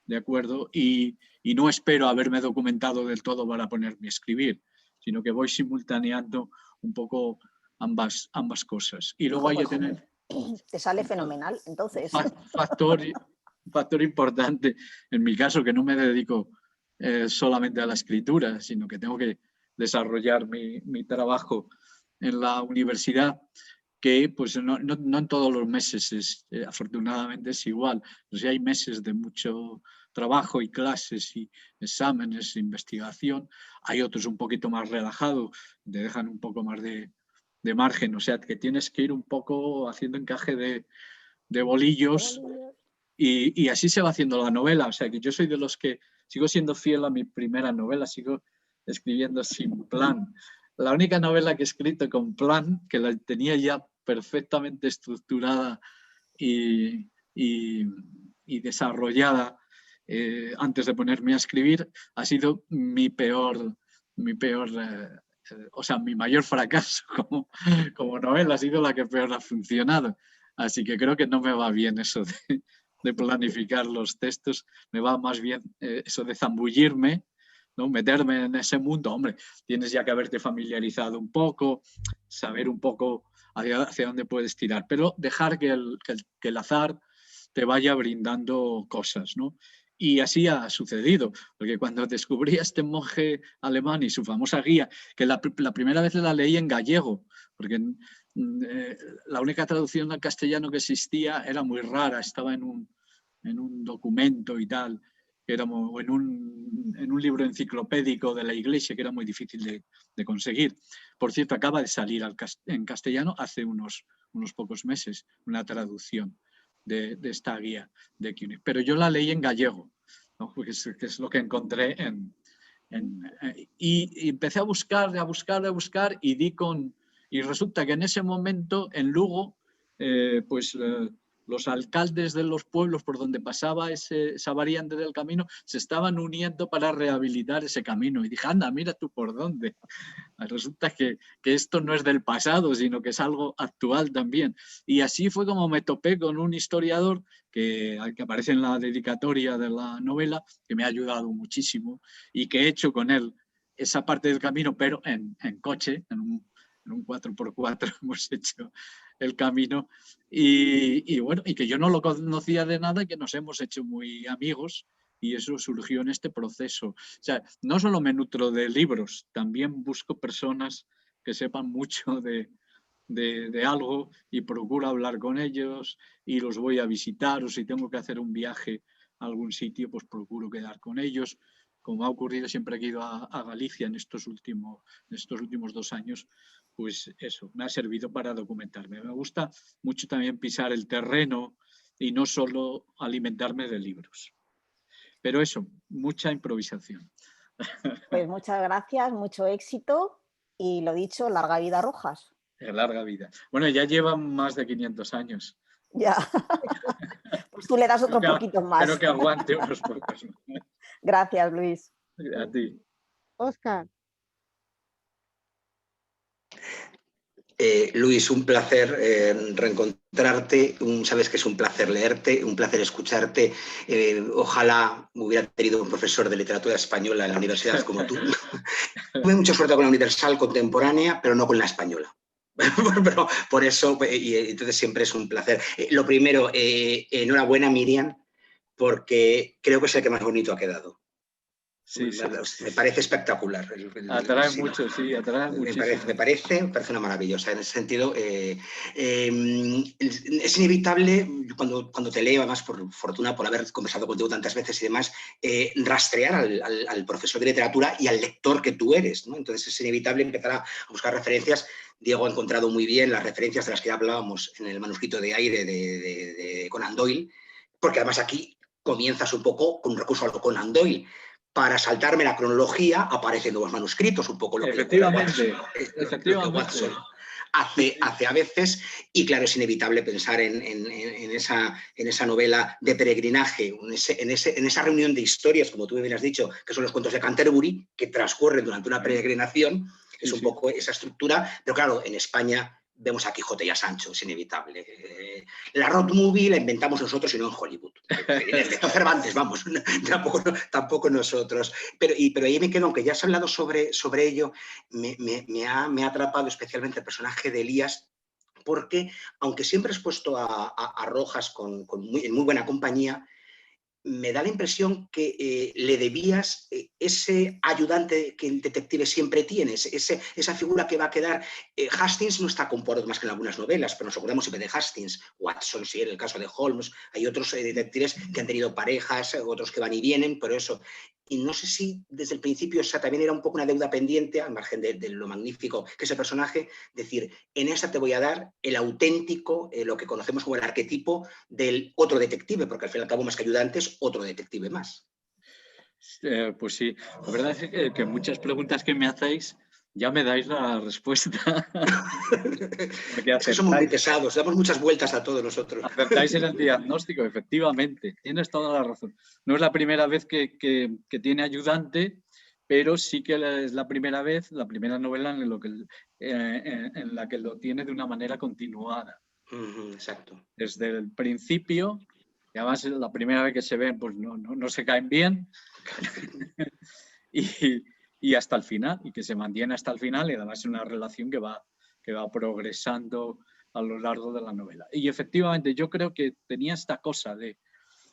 ¿de acuerdo? Y no espero haberme documentado del todo para ponerme a escribir, sino que voy simultaneando un poco ambas cosas. Y luego hay que tener... Te sale fenomenal, entonces. Factor importante, en mi caso, que no me dedico solamente a la escritura, sino que tengo que desarrollar mi trabajo en la universidad, que pues no en todos los meses afortunadamente es igual. Pues hay meses de mucho trabajo y clases y exámenes, investigación. Hay otros un poquito más relajados, te dejan un poco más de margen, o sea que tienes que ir un poco haciendo encaje de bolillos, y así se va haciendo la novela. O sea que yo soy de los que sigo siendo fiel a mi primera novela, sigo escribiendo sin plan. La única novela que he escrito con plan, que la tenía ya perfectamente estructurada y desarrollada antes de ponerme a escribir, ha sido mi mayor fracaso como novela, ha sido la que peor ha funcionado. Así que creo que no me va bien eso de planificar los textos, me va más bien eso de zambullirme, ¿no? Meterme en ese mundo. Hombre, tienes ya que haberte familiarizado un poco, saber un poco hacia dónde puedes tirar, pero dejar que el azar te vaya brindando cosas, ¿no? Y así ha sucedido, porque cuando descubrí a este monje alemán y su famosa guía, que la primera vez la leí en gallego, porque la única traducción al castellano que existía era muy rara, estaba en un documento y tal, que era en un libro enciclopédico de la Iglesia, que era muy difícil de conseguir. Por cierto, acaba de salir en castellano hace unos pocos meses una traducción de esta guía de König, pero yo la leí en gallego, ¿no? Que es lo que encontré y empecé a buscar y resulta que en ese momento en Lugo los alcaldes de los pueblos por donde pasaba esa variante del camino se estaban uniendo para rehabilitar ese camino, y dije, anda, mira tú por dónde. Resulta que esto no es del pasado, sino que es algo actual también. Y así fue como me topé con un historiador que aparece en la dedicatoria de la novela, que me ha ayudado muchísimo y que he hecho con él esa parte del camino, pero en coche, en un 4x4 hemos hecho el camino, y bueno, y que yo no lo conocía de nada, y que nos hemos hecho muy amigos, y eso surgió en este proceso. O sea, no solo me nutro de libros, también busco personas que sepan mucho de algo y procuro hablar con ellos, y los voy a visitar, o si tengo que hacer un viaje a algún sitio, pues procuro quedar con ellos. Como ha ocurrido siempre que he ido a Galicia en estos últimos 2 años, pues eso, me ha servido para documentarme. Me gusta mucho también pisar el terreno y no solo alimentarme de libros. Pero eso, mucha improvisación. Pues muchas gracias, mucho éxito y lo dicho, larga vida Rojas. Larga vida. Bueno, ya llevan más de 500 años. Ya. Pues tú le das otro poquito más. Espero que aguante unos pocos. Gracias, Luis. A ti. Óscar. Luis, un placer reencontrarte, sabes que es un placer leerte, un placer escucharte. Ojalá hubiera tenido un profesor de literatura española en la universidad como tú. Tuve mucha suerte con la Universal Contemporánea, pero no con la española. Pero por eso, y entonces siempre es un placer. Lo primero, enhorabuena, Miriam, porque creo que es el que más bonito ha quedado. Sí, sí. Me parece espectacular. Atrae mucho, sí, atrae muchísimo. Me parece una maravillosa. En ese sentido, es inevitable, cuando te leo, además por fortuna, por haber conversado contigo tantas veces y demás, rastrear al profesor de literatura y al lector que tú eres, ¿no? Entonces es inevitable empezar a buscar referencias. Diego ha encontrado muy bien las referencias de las que ya hablábamos en el manuscrito de Aire de Conan Doyle, porque además aquí comienzas un poco con un recurso a lo Conan Doyle. Para saltarme la cronología aparecen nuevos manuscritos, un poco lo que Watson hace a veces, y claro, es inevitable pensar en esa novela de peregrinaje, en esa reunión de historias, como tú bien has dicho, que son los cuentos de Canterbury, que transcurren durante una peregrinación, es un poco esa estructura, pero claro, en España vemos a Quijote y a Sancho, es inevitable. La road movie la inventamos nosotros y no en Hollywood. Inventó Cervantes, vamos, tampoco nosotros. Pero ahí me quedo, aunque ya has hablado sobre ello, me ha atrapado especialmente el personaje de Elías, porque aunque siempre has puesto a Rojas en muy buena compañía, me da la impresión que le debías ese ayudante que el detective siempre tiene, esa figura que va a quedar. Hastings no está compuesto más que en algunas novelas, pero nos acordamos siempre de Hastings. Watson, sí, en el caso de Holmes, hay otros detectives que han tenido parejas, otros que van y vienen, pero eso. Y no sé si desde el principio esa también era un poco una deuda pendiente, al margen de lo magnífico que es el personaje, decir, en esa te voy a dar el auténtico, lo que conocemos como el arquetipo del otro detective, porque al fin y al cabo, más que ayudantes, otro detective más. Pues sí, la verdad es que muchas preguntas que me hacéis ya me dais la respuesta. Es que somos muy pesados, damos muchas vueltas a todos nosotros. Acertáis en el diagnóstico, efectivamente, tienes toda la razón. No es la primera vez que tiene ayudante, pero sí que es la primera vez, la primera novela en la que lo tiene de una manera continuada. Exacto. Desde el principio, y además la primera vez que se ven, pues no se caen bien. y hasta el final, y que se mantiene hasta el final, y además es una relación que va progresando a lo largo de la novela. Y efectivamente yo creo que tenía esta cosa de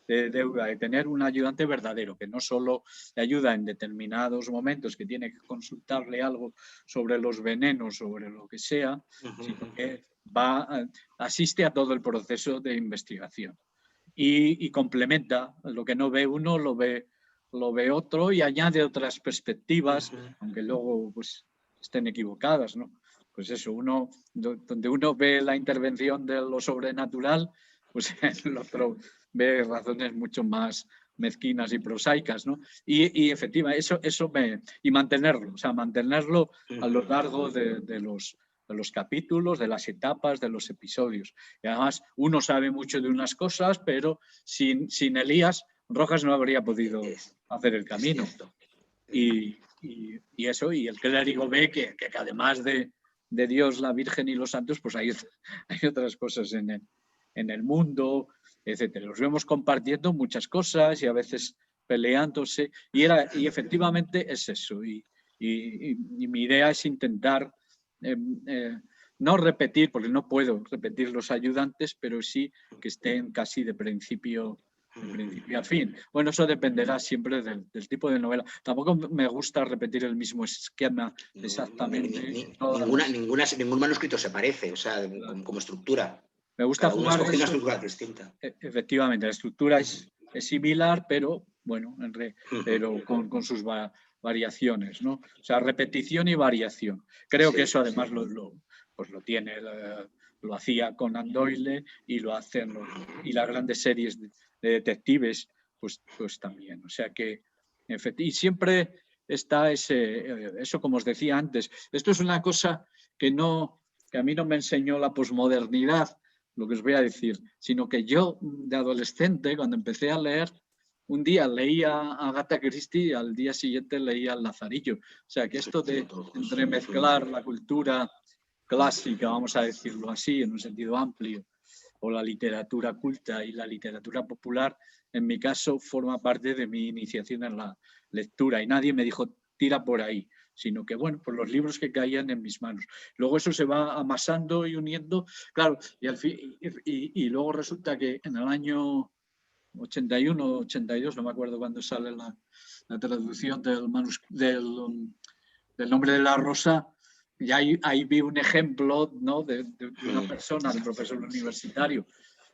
deuda, de tener un ayudante verdadero, que no solo le ayuda en determinados momentos que tiene que consultarle algo sobre los venenos, sobre lo que sea, sino que asiste a todo el proceso de investigación y complementa lo que no ve uno, lo ve otro y añade otras perspectivas, aunque luego pues estén equivocadas, ¿no? Pues eso, donde uno ve la intervención de lo sobrenatural, pues el otro ve razones mucho más mezquinas y prosaicas, ¿no? Y efectivamente, y mantenerlo a lo largo de los capítulos, de las etapas, de los episodios. Y además, uno sabe mucho de unas cosas, pero sin Elías, Rojas no habría podido hacer el camino. Y eso, y el clérigo ve que además de Dios, la Virgen y los santos, pues hay otras cosas en el mundo, etcétera. Los vemos compartiendo muchas cosas y a veces peleándose, y efectivamente es eso. Y mi idea es intentar no repetir, porque no puedo repetir los ayudantes, pero sí que estén casi de principio a fin. Bueno, eso dependerá siempre del tipo de novela. Tampoco me gusta repetir el mismo esquema exactamente. Ningún manuscrito se parece, o sea, como estructura. Me gusta jugar una estructura distinta. Efectivamente, la estructura es similar, pero bueno, pero con sus variaciones, ¿no? O sea, repetición y variación. Creo que eso además lo tiene, lo hacía Conan Doyle y lo hacen y las grandes series de detectives, pues también. O sea que, y siempre está eso, como os decía antes. Esto es una cosa que a mí no me enseñó la posmodernidad, lo que os voy a decir, sino que yo, de adolescente, cuando empecé a leer, un día leía a Agatha Christie y al día siguiente leía al Lazarillo. O sea, que esto de entremezclar la cultura clásica, vamos a decirlo así, en un sentido amplio, o la literatura culta y la literatura popular, en mi caso, forma parte de mi iniciación en la lectura y nadie me dijo, tira por ahí. O sino que, bueno, por los libros que caían en mis manos. Luego eso se va amasando y uniendo, claro, y luego resulta que en el año 81 o 82, no me acuerdo cuándo sale la traducción del nombre de la rosa, y ahí vi un ejemplo, ¿no?, de una persona, de un profesor universitario,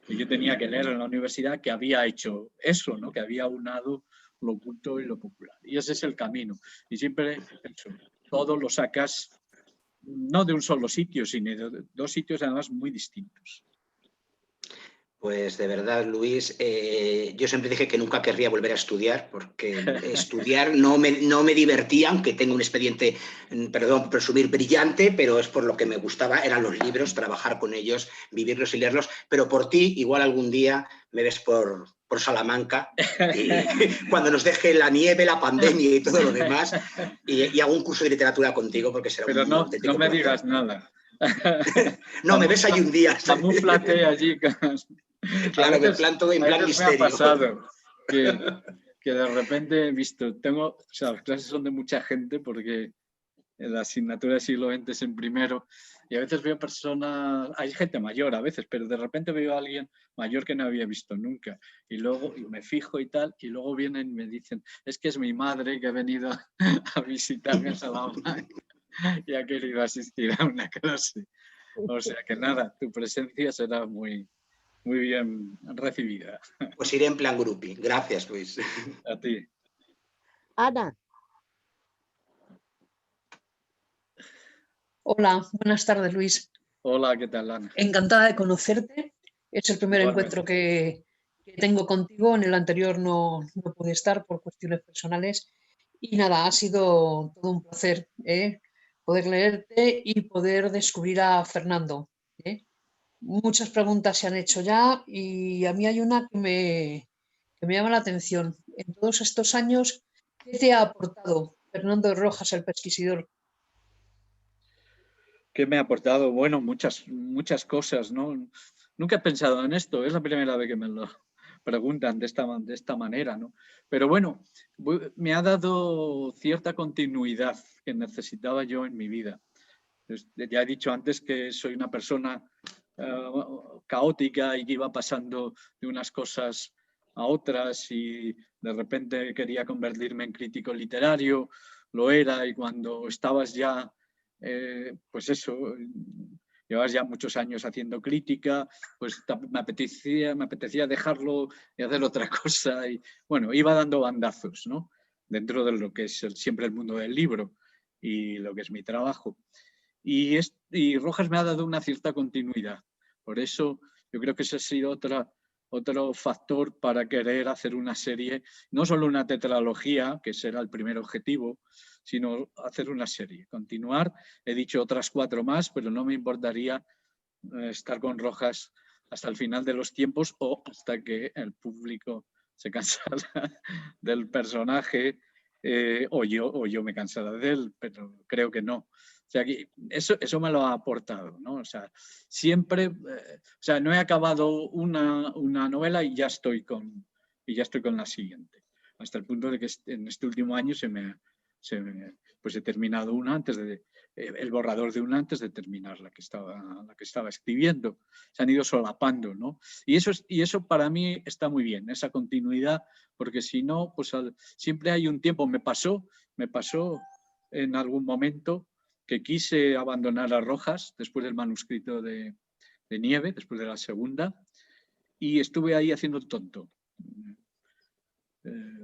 que yo tenía que leer en la universidad, que había hecho eso, ¿no?, que había unado lo oculto y lo popular. Y ese es el camino. Y siempre eso, todo lo sacas no de un solo sitio, sino de dos sitios además muy distintos. Pues de verdad, Luis, yo siempre dije que nunca querría volver a estudiar, porque estudiar no me divertía, aunque tengo un expediente, perdón, presumir brillante, pero es por lo que me gustaba, eran los libros, trabajar con ellos, vivirlos y leerlos, pero por ti, igual algún día me ves por Salamanca, y cuando nos deje la nieve, la pandemia y todo lo demás, y hago un curso de literatura contigo, porque será pero un no auténtico me placer. digas nada. No, me ves allí un día. Camúflate allí. Claro, me planto en plan misterio. Me ha pasado que de repente he visto, o sea, las clases son de mucha gente porque la asignatura de siglo XX es en primero, y a veces veo personas, hay gente mayor a veces, pero de repente veo a alguien mayor que no había visto nunca, y luego me fijo y tal, y luego vienen y me dicen, es que es mi madre que ha venido a visitarme a Salamanca y ha querido asistir a una clase. O sea que nada, tu presencia será muy bien recibida. Pues iré en plan grupi. Gracias, Luis. A ti. Ana. Hola, buenas tardes, Luis. Hola, ¿qué tal, Ana? Encantada de conocerte. Es el primer encuentro que tengo contigo. En el anterior no pude estar por cuestiones personales. Y nada, ha sido todo un placer poder leerte y poder descubrir a Fernando. Muchas preguntas se han hecho ya y a mí hay una que me llama la atención. En todos estos años, ¿qué te ha aportado Fernando de Rojas, el pesquisidor? ¿Qué me ha aportado? Bueno, muchas cosas, ¿no? Nunca he pensado en esto, es la primera vez que me lo preguntan de esta manera, ¿no? Pero bueno, me ha dado cierta continuidad que necesitaba yo en mi vida. Ya he dicho antes que soy una persona caótica y que iba pasando de unas cosas a otras y de repente quería convertirme en crítico literario, lo era, y cuando estabas ya, pues eso, llevas ya muchos años haciendo crítica, pues me apetecía dejarlo y hacer otra cosa. Y bueno, iba dando bandazos, ¿no?, dentro de lo que es siempre el mundo del libro y lo que es mi trabajo. Y Rojas me ha dado una cierta continuidad. Por eso yo creo que ese ha sido otro factor para querer hacer una serie, no solo una tetralogía, que será el primer objetivo, sino hacer una serie, continuar. He dicho otras 4 más, pero no me importaría estar con Rojas hasta el final de los tiempos o hasta que el público se cansara del personaje o yo me cansara de él, pero creo que no. O sea, que eso me lo ha aportado, ¿no? O sea, siempre, o sea, no he acabado una novela y ya estoy con la siguiente. Hasta el punto de que en este último año pues he terminado una el borrador de una antes de terminar la que estaba escribiendo. Se han ido solapando, ¿no? Y eso para mí está muy bien, esa continuidad, porque si no, pues siempre hay un tiempo. Me pasó en algún momento que quise abandonar a Rojas después del manuscrito de Nieve, después de la segunda, y estuve ahí haciendo tonto.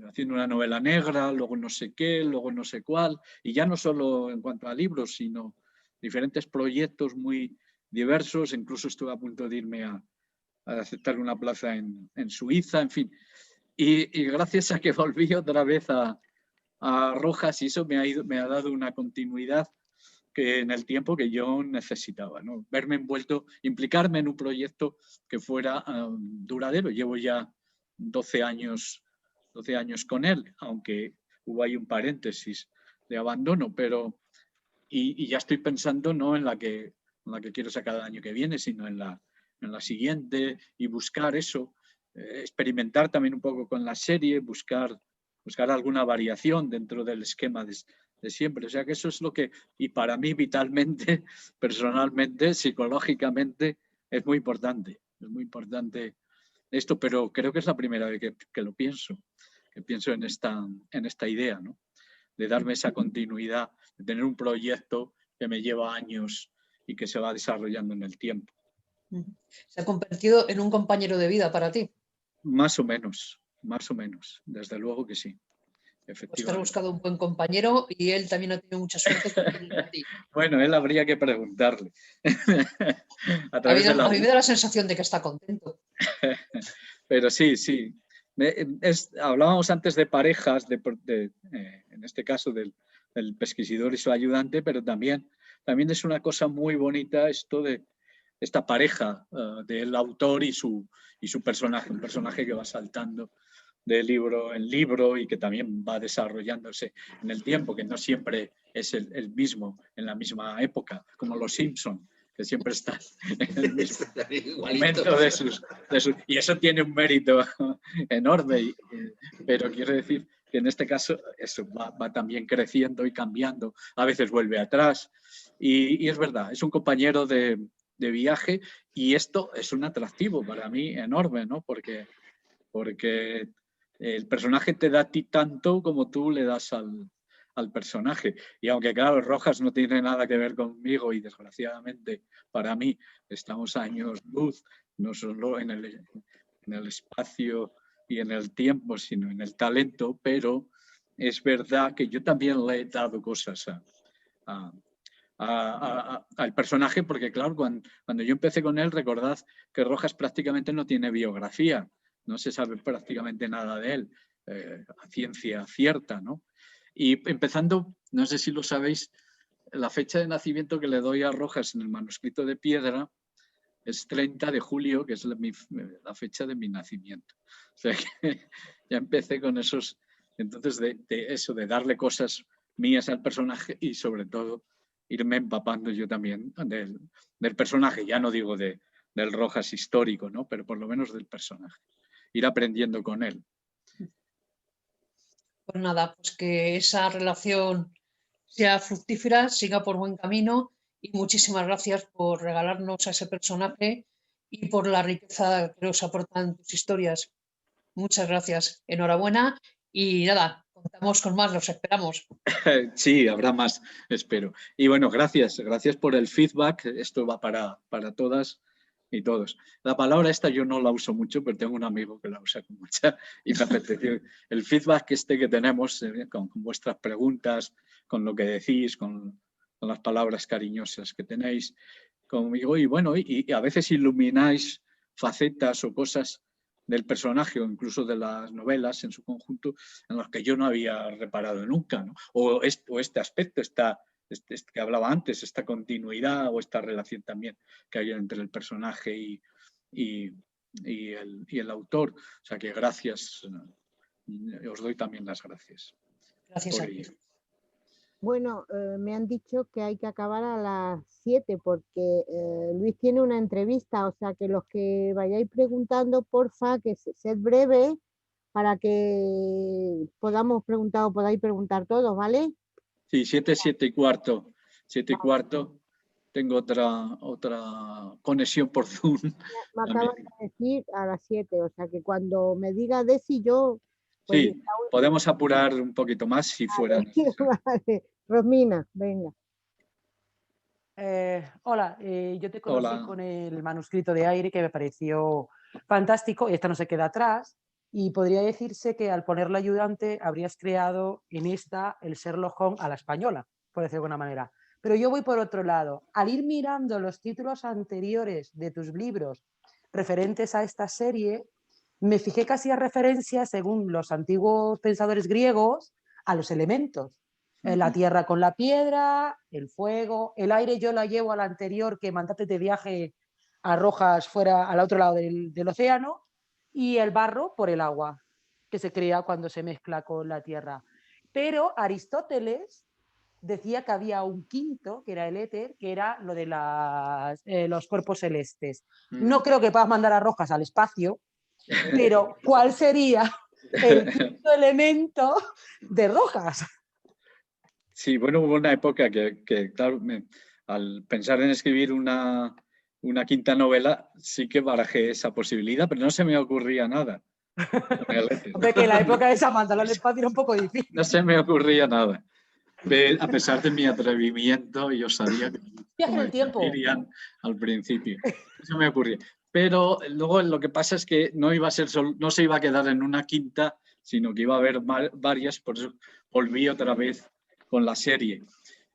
Haciendo una novela negra, luego no sé qué, luego no sé cuál, y ya no solo en cuanto a libros, sino diferentes proyectos muy diversos. Incluso estuve a punto de irme a aceptar una plaza en Suiza, en fin. Y gracias a que volví otra vez a Rojas, y eso me ha dado una continuidad que en el tiempo que yo necesitaba, ¿no? Verme envuelto, implicarme en un proyecto que fuera duradero. Llevo ya 12 años con él, aunque hubo ahí un paréntesis de abandono, pero y ya estoy pensando no en la que quiero sacar el año que viene, sino en la siguiente, y buscar eso, experimentar también un poco con la serie, buscar alguna variación dentro del esquema de de siempre. O sea que eso es lo que, y para mí vitalmente, personalmente, psicológicamente, es muy importante. Es muy importante esto, pero creo que es la primera vez que lo pienso, que pienso en esta idea, ¿no? De darme esa continuidad, de tener un proyecto que me lleva años y que se va desarrollando en el tiempo. ¿Se ha convertido en un compañero de vida para ti? Más o menos, desde luego que sí. Pues te has buscado un buen compañero y él también ha tenido mucha suerte con ti. Bueno, él habría que preguntarle. A mí me da la sensación de que está contento. Pero sí. Hablábamos antes de parejas, en este caso del pesquisidor y su ayudante, pero también es una cosa muy bonita esto de esta pareja del autor y su personaje, un personaje que va saltando de libro en libro y que también va desarrollándose en el tiempo, que no siempre es el mismo en la misma época, como los Simpson, que siempre están en el mismo momento de sus... Y eso tiene un mérito enorme, pero quiero decir que en este caso eso va también creciendo y cambiando, a veces vuelve atrás, y es verdad, es un compañero de viaje, y esto es un atractivo para mí enorme, ¿no? Porque el personaje te da a ti tanto como tú le das al personaje. Y aunque claro, Rojas no tiene nada que ver conmigo y desgraciadamente para mí estamos a años luz, no solo en el espacio y en el tiempo, sino en el talento, pero es verdad que yo también le he dado cosas al personaje, porque claro, cuando yo empecé con él, recordad que Rojas prácticamente no tiene biografía. No se sabe prácticamente nada de él, a ciencia cierta, ¿no? Y empezando, no sé si lo sabéis, la fecha de nacimiento que le doy a Rojas en el manuscrito de piedra es 30 de julio, que es la fecha de mi nacimiento. O sea que ya empecé con esos, entonces de darle cosas mías al personaje y sobre todo irme empapando yo también del personaje, ya no digo del Rojas histórico, ¿no? Pero por lo menos del personaje. Ir aprendiendo con él. Pues nada, pues que esa relación sea fructífera, siga por buen camino, y muchísimas gracias por regalarnos a ese personaje y por la riqueza que nos aportan tus historias. Muchas gracias, enhorabuena, y nada, contamos con más, los esperamos. Sí, habrá más, espero. Y bueno, gracias por el feedback, esto va para todas y todos. La palabra esta yo no la uso mucho, pero tengo un amigo que la usa con mucha, y me apeteció. El feedback que tenemos con vuestras preguntas, con lo que decís, con las palabras cariñosas que tenéis conmigo, y bueno, y a veces ilumináis facetas o cosas del personaje o incluso de las novelas en su conjunto en las que yo no había reparado nunca, ¿no? O este aspecto que hablaba antes, esta continuidad o esta relación también que hay entre el personaje y el autor. O sea que gracias, os doy también las gracias. Gracias a ti. Bueno, me han dicho que hay que acabar a las 7 porque Luis tiene una entrevista, o sea que los que vayáis preguntando, porfa, que sed breve para que podáis preguntar todos, ¿vale? Sí, 7 y cuarto. 7 y cuarto. Tengo otra conexión por Zoom. Me acabas de decir a las 7, o sea que cuando me diga Desi, yo... Pues sí, podemos apurar un poquito más si fuera necesario. Vale. Romina, venga. Hola, yo te conocí con el manuscrito de Aire, que me pareció fantástico, y esta no se queda atrás, y podría decirse que al ponerlo ayudante habrías creado en esta el Sherlock Holmes a la española, por decirlo de alguna manera. Pero yo voy por otro lado. Al ir mirando los títulos anteriores de tus libros referentes a esta serie, me fijé que hacía referencia, según los antiguos pensadores griegos, a los elementos. La tierra con la piedra, el fuego, el aire yo la llevo al anterior, que mandaste de viaje a Rojas fuera al otro lado del océano, y el barro por el agua, que se crea cuando se mezcla con la tierra. Pero Aristóteles decía que había un quinto, que era el éter, que era lo de los cuerpos celestes. No creo que puedas mandar a Rojas al espacio, pero ¿cuál sería el quinto elemento de Rojas? Sí, bueno, hubo una época que claro, al pensar en escribir una quinta novela, sí que barajé esa posibilidad, pero no se me ocurría nada. Hombre, que en la época de Samantha la espacio era un poco difícil. No se me ocurría nada. A pesar de mi atrevimiento, yo sabía que viaje en el tiempo al principio. No se me ocurría. Pero luego lo que pasa es que no se iba a quedar en una quinta, sino que iba a haber varias, por eso volví otra vez con la serie.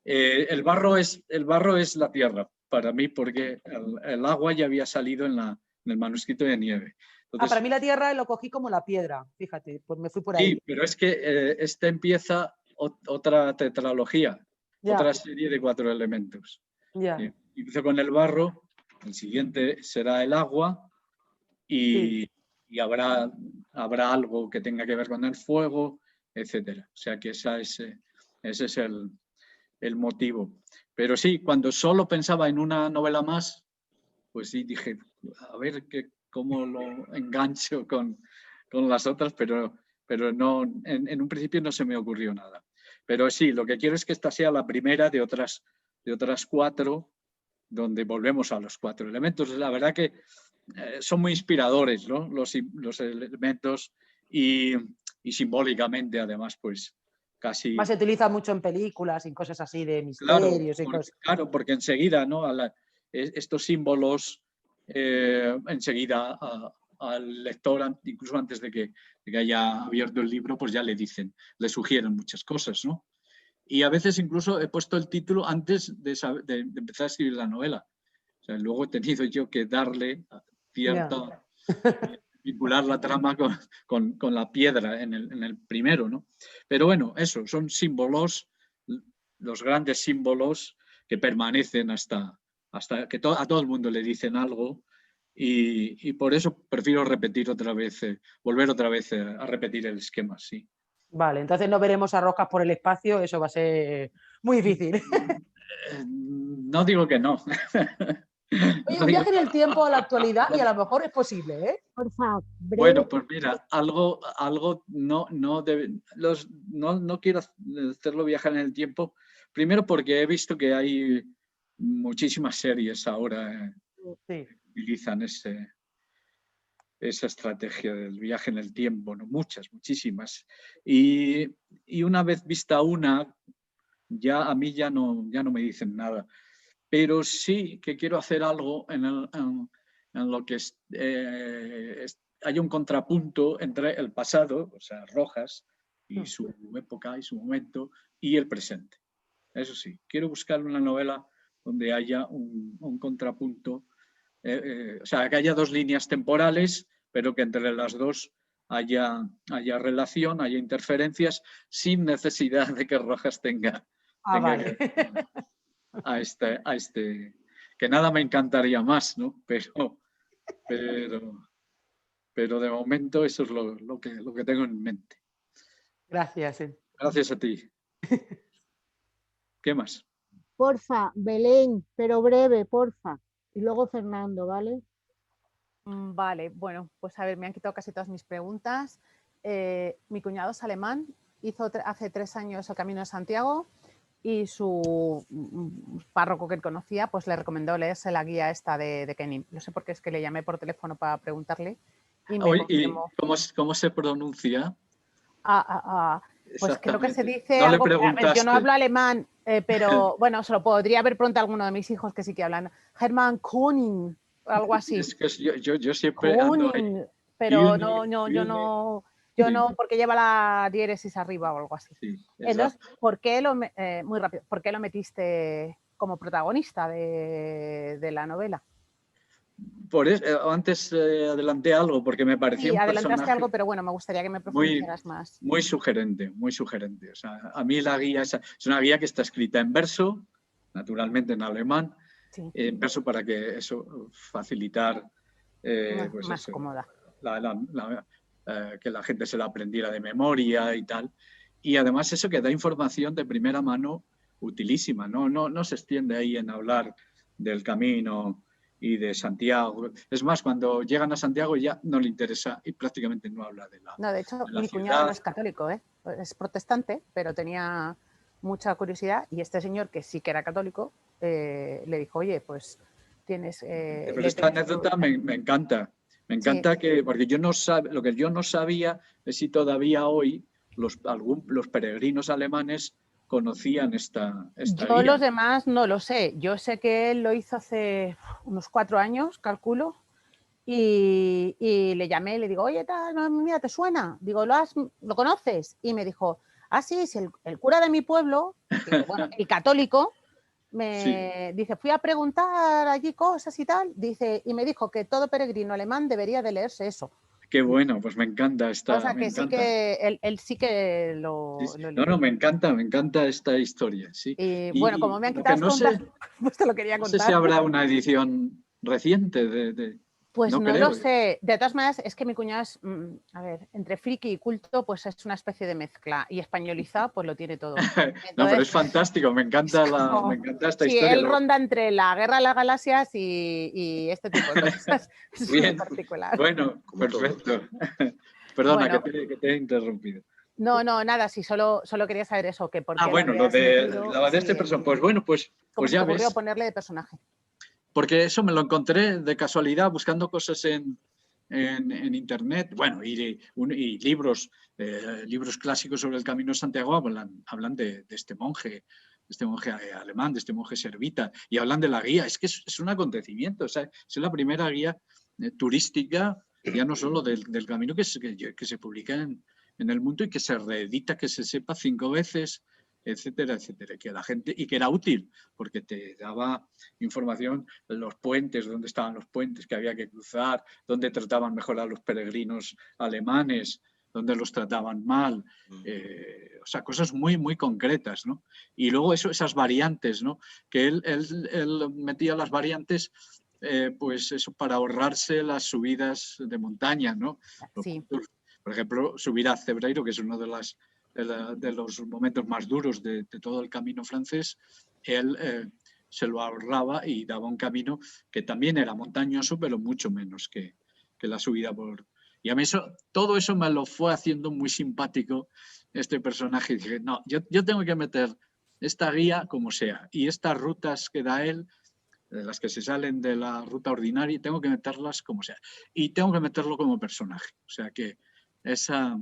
El barro es la tierra para mí, porque el agua ya había salido en el manuscrito de Nieve. Entonces, para mí la tierra lo cogí como la piedra, fíjate, pues me fui por ahí. Sí, pero es que empieza otra tetralogía, otra serie de 4 elementos. Empiezo con el barro, el siguiente será el agua y habrá algo que tenga que ver con el fuego, etcétera. O sea que ese es el motivo. Pero sí, cuando solo pensaba en una novela más, pues sí, dije, a ver cómo lo engancho con las otras, pero no, en un principio no se me ocurrió nada. Pero sí, lo que quiero es que esta sea la primera de otras 4, donde volvemos a los 4 elementos. La verdad que son muy inspiradores, ¿no? los elementos y simbólicamente, además, pues casi... Más se utiliza mucho en películas y cosas así de misterios. Claro, porque enseguida, ¿no? Estos símbolos, enseguida al lector, incluso antes de que haya abierto el libro, pues ya le sugieren muchas cosas, ¿no? Y a veces incluso he puesto el título antes de empezar a escribir la novela. O sea, luego he tenido yo que darle cierta... vincular la trama con la piedra en el primero, ¿no? Pero bueno, eso, son símbolos, los grandes símbolos que permanecen hasta que a todo el mundo le dicen algo. Y por eso prefiero volver otra vez a repetir el esquema, sí. Vale, entonces no veremos a Rojas por el espacio, eso va a ser muy difícil. No digo que no. Oye, un viaje en el tiempo a la actualidad y a lo mejor es posible, ¿eh? Por favor. Bueno, pues mira, algo no quiero hacerlo viajar en el tiempo, primero porque he visto que hay muchísimas series ahora que utilizan esa estrategia del viaje en el tiempo, ¿no? Muchísimas. Y una vez vista una, ya a mí ya no me dicen nada. Pero sí que quiero hacer algo en lo que haya un contrapunto entre el pasado, o sea, Rojas, y su época y su momento, y el presente. Eso sí, quiero buscar una novela donde haya un contrapunto, o sea, que haya 2 líneas temporales, pero que entre las 2 haya relación, haya interferencias, sin necesidad de que Rojas tenga vale. a este, que nada me encantaría más, ¿no? Pero de momento eso es lo que tengo en mente. Gracias. Gracias a ti. ¿Qué más? Porfa, Belén, pero breve, porfa. Y luego Fernando, ¿vale? Vale, bueno, pues a ver, me han quitado casi todas mis preguntas. Mi cuñado es alemán, hizo hace 3 años el Camino de Santiago y su párroco que él conocía pues le recomendó leerse la guía esta de Kenny. No sé por qué es que le llamé por teléfono para preguntarle. Y ¿Cómo se pronuncia? Pues creo que se dice no algo, yo no hablo alemán, pero bueno, se lo podría haber preguntado a alguno de mis hijos que sí que hablan. Hermann Koning, algo así. Es que yo siempre ando ahí. Pero yo no, porque lleva la diéresis arriba o algo así. Sí, entonces, muy rápido, ¿por qué lo metiste como protagonista de la novela? Por eso, antes adelanté algo porque me parecía un adelantaste algo, pero bueno, me gustaría que me profundizaras más. Muy sugerente, muy sugerente. O sea, a mí la guía es una guía que está escrita en verso, naturalmente en alemán, en verso para que eso facilitar más cómoda. Que la gente se la aprendiera de memoria y tal. Y además eso que da información de primera mano utilísima. No se extiende ahí en hablar del camino y de Santiago. Es más, cuando llegan a Santiago ya no le interesa y prácticamente no habla de la No, de hecho, de mi cuñado no es católico, es protestante, pero tenía mucha curiosidad y este señor, que sí que era católico, le dijo, oye, pues tienes... Pero esta anécdota me encanta. Me encanta sí. porque lo que yo no sabía es si todavía hoy los peregrinos alemanes conocían esta Yo guía. los demás no lo sé. Yo sé que él lo hizo hace unos 4 años, calculo, y le llamé y le digo, oye, mira, ¿te suena? Digo, ¿lo conoces? Y me dijo, ah, sí, es el cura de mi pueblo, que, bueno, el católico, me dice, fui a preguntar allí cosas y tal, dice, y me dijo que todo peregrino alemán debería de leerse eso. Qué bueno, pues me encanta esta. O sea, que sí que él sí que lo leyó. No, me encanta esta historia, sí. Y bueno, como me han lo quitado que no preguntas, pues te lo quería contar. No sé si habrá una edición reciente de... Pues no creo. lo sé. De todas maneras, es que mi cuñado es, a ver, entre friki y culto, pues es una especie de mezcla. Y españolizado, pues lo tiene todo. Entonces, no, pero es fantástico, me encanta esta historia. Él ronda entre la Guerra de las Galaxias y este tipo de cosas. Es bien, muy particular. Bueno, perfecto. Perdona, bueno, que te he interrumpido. No, nada, sí, solo quería saber eso. Que por qué bueno, lo de este personaje. Pues bueno, pues ya ves. ocurrió ponerle de personaje. Porque eso me lo encontré de casualidad buscando cosas en internet, bueno, y libros clásicos sobre el Camino de Santiago hablan de este monje alemán, de este monje servita, y hablan de la guía. Es que es un acontecimiento, o sea, es la primera guía turística, ya no solo del camino que se publica en el mundo y que se reedita, que se sepa 5 veces, etcétera, etcétera, que la gente, y que era útil porque te daba información de los puentes, dónde estaban los puentes que había que cruzar, dónde trataban mejor a los peregrinos alemanes, dónde los trataban mal, o sea, cosas muy, muy concretas, ¿no? Y luego esas variantes, ¿no? Que él metía las variantes, pues eso, para ahorrarse las subidas de montaña, ¿no? Sí. Por ejemplo, subir a Cebreiro, que es uno de los momentos más duros de todo el camino francés, él se lo ahorraba y daba un camino que también era montañoso, pero mucho menos que la subida por... Y a mí todo eso me lo fue haciendo muy simpático este personaje. Y dije, no, yo tengo que meter esta guía como sea, y estas rutas que da él, las que se salen de la ruta ordinaria, tengo que meterlas como sea. Y tengo que meterlo como personaje. O sea que esa...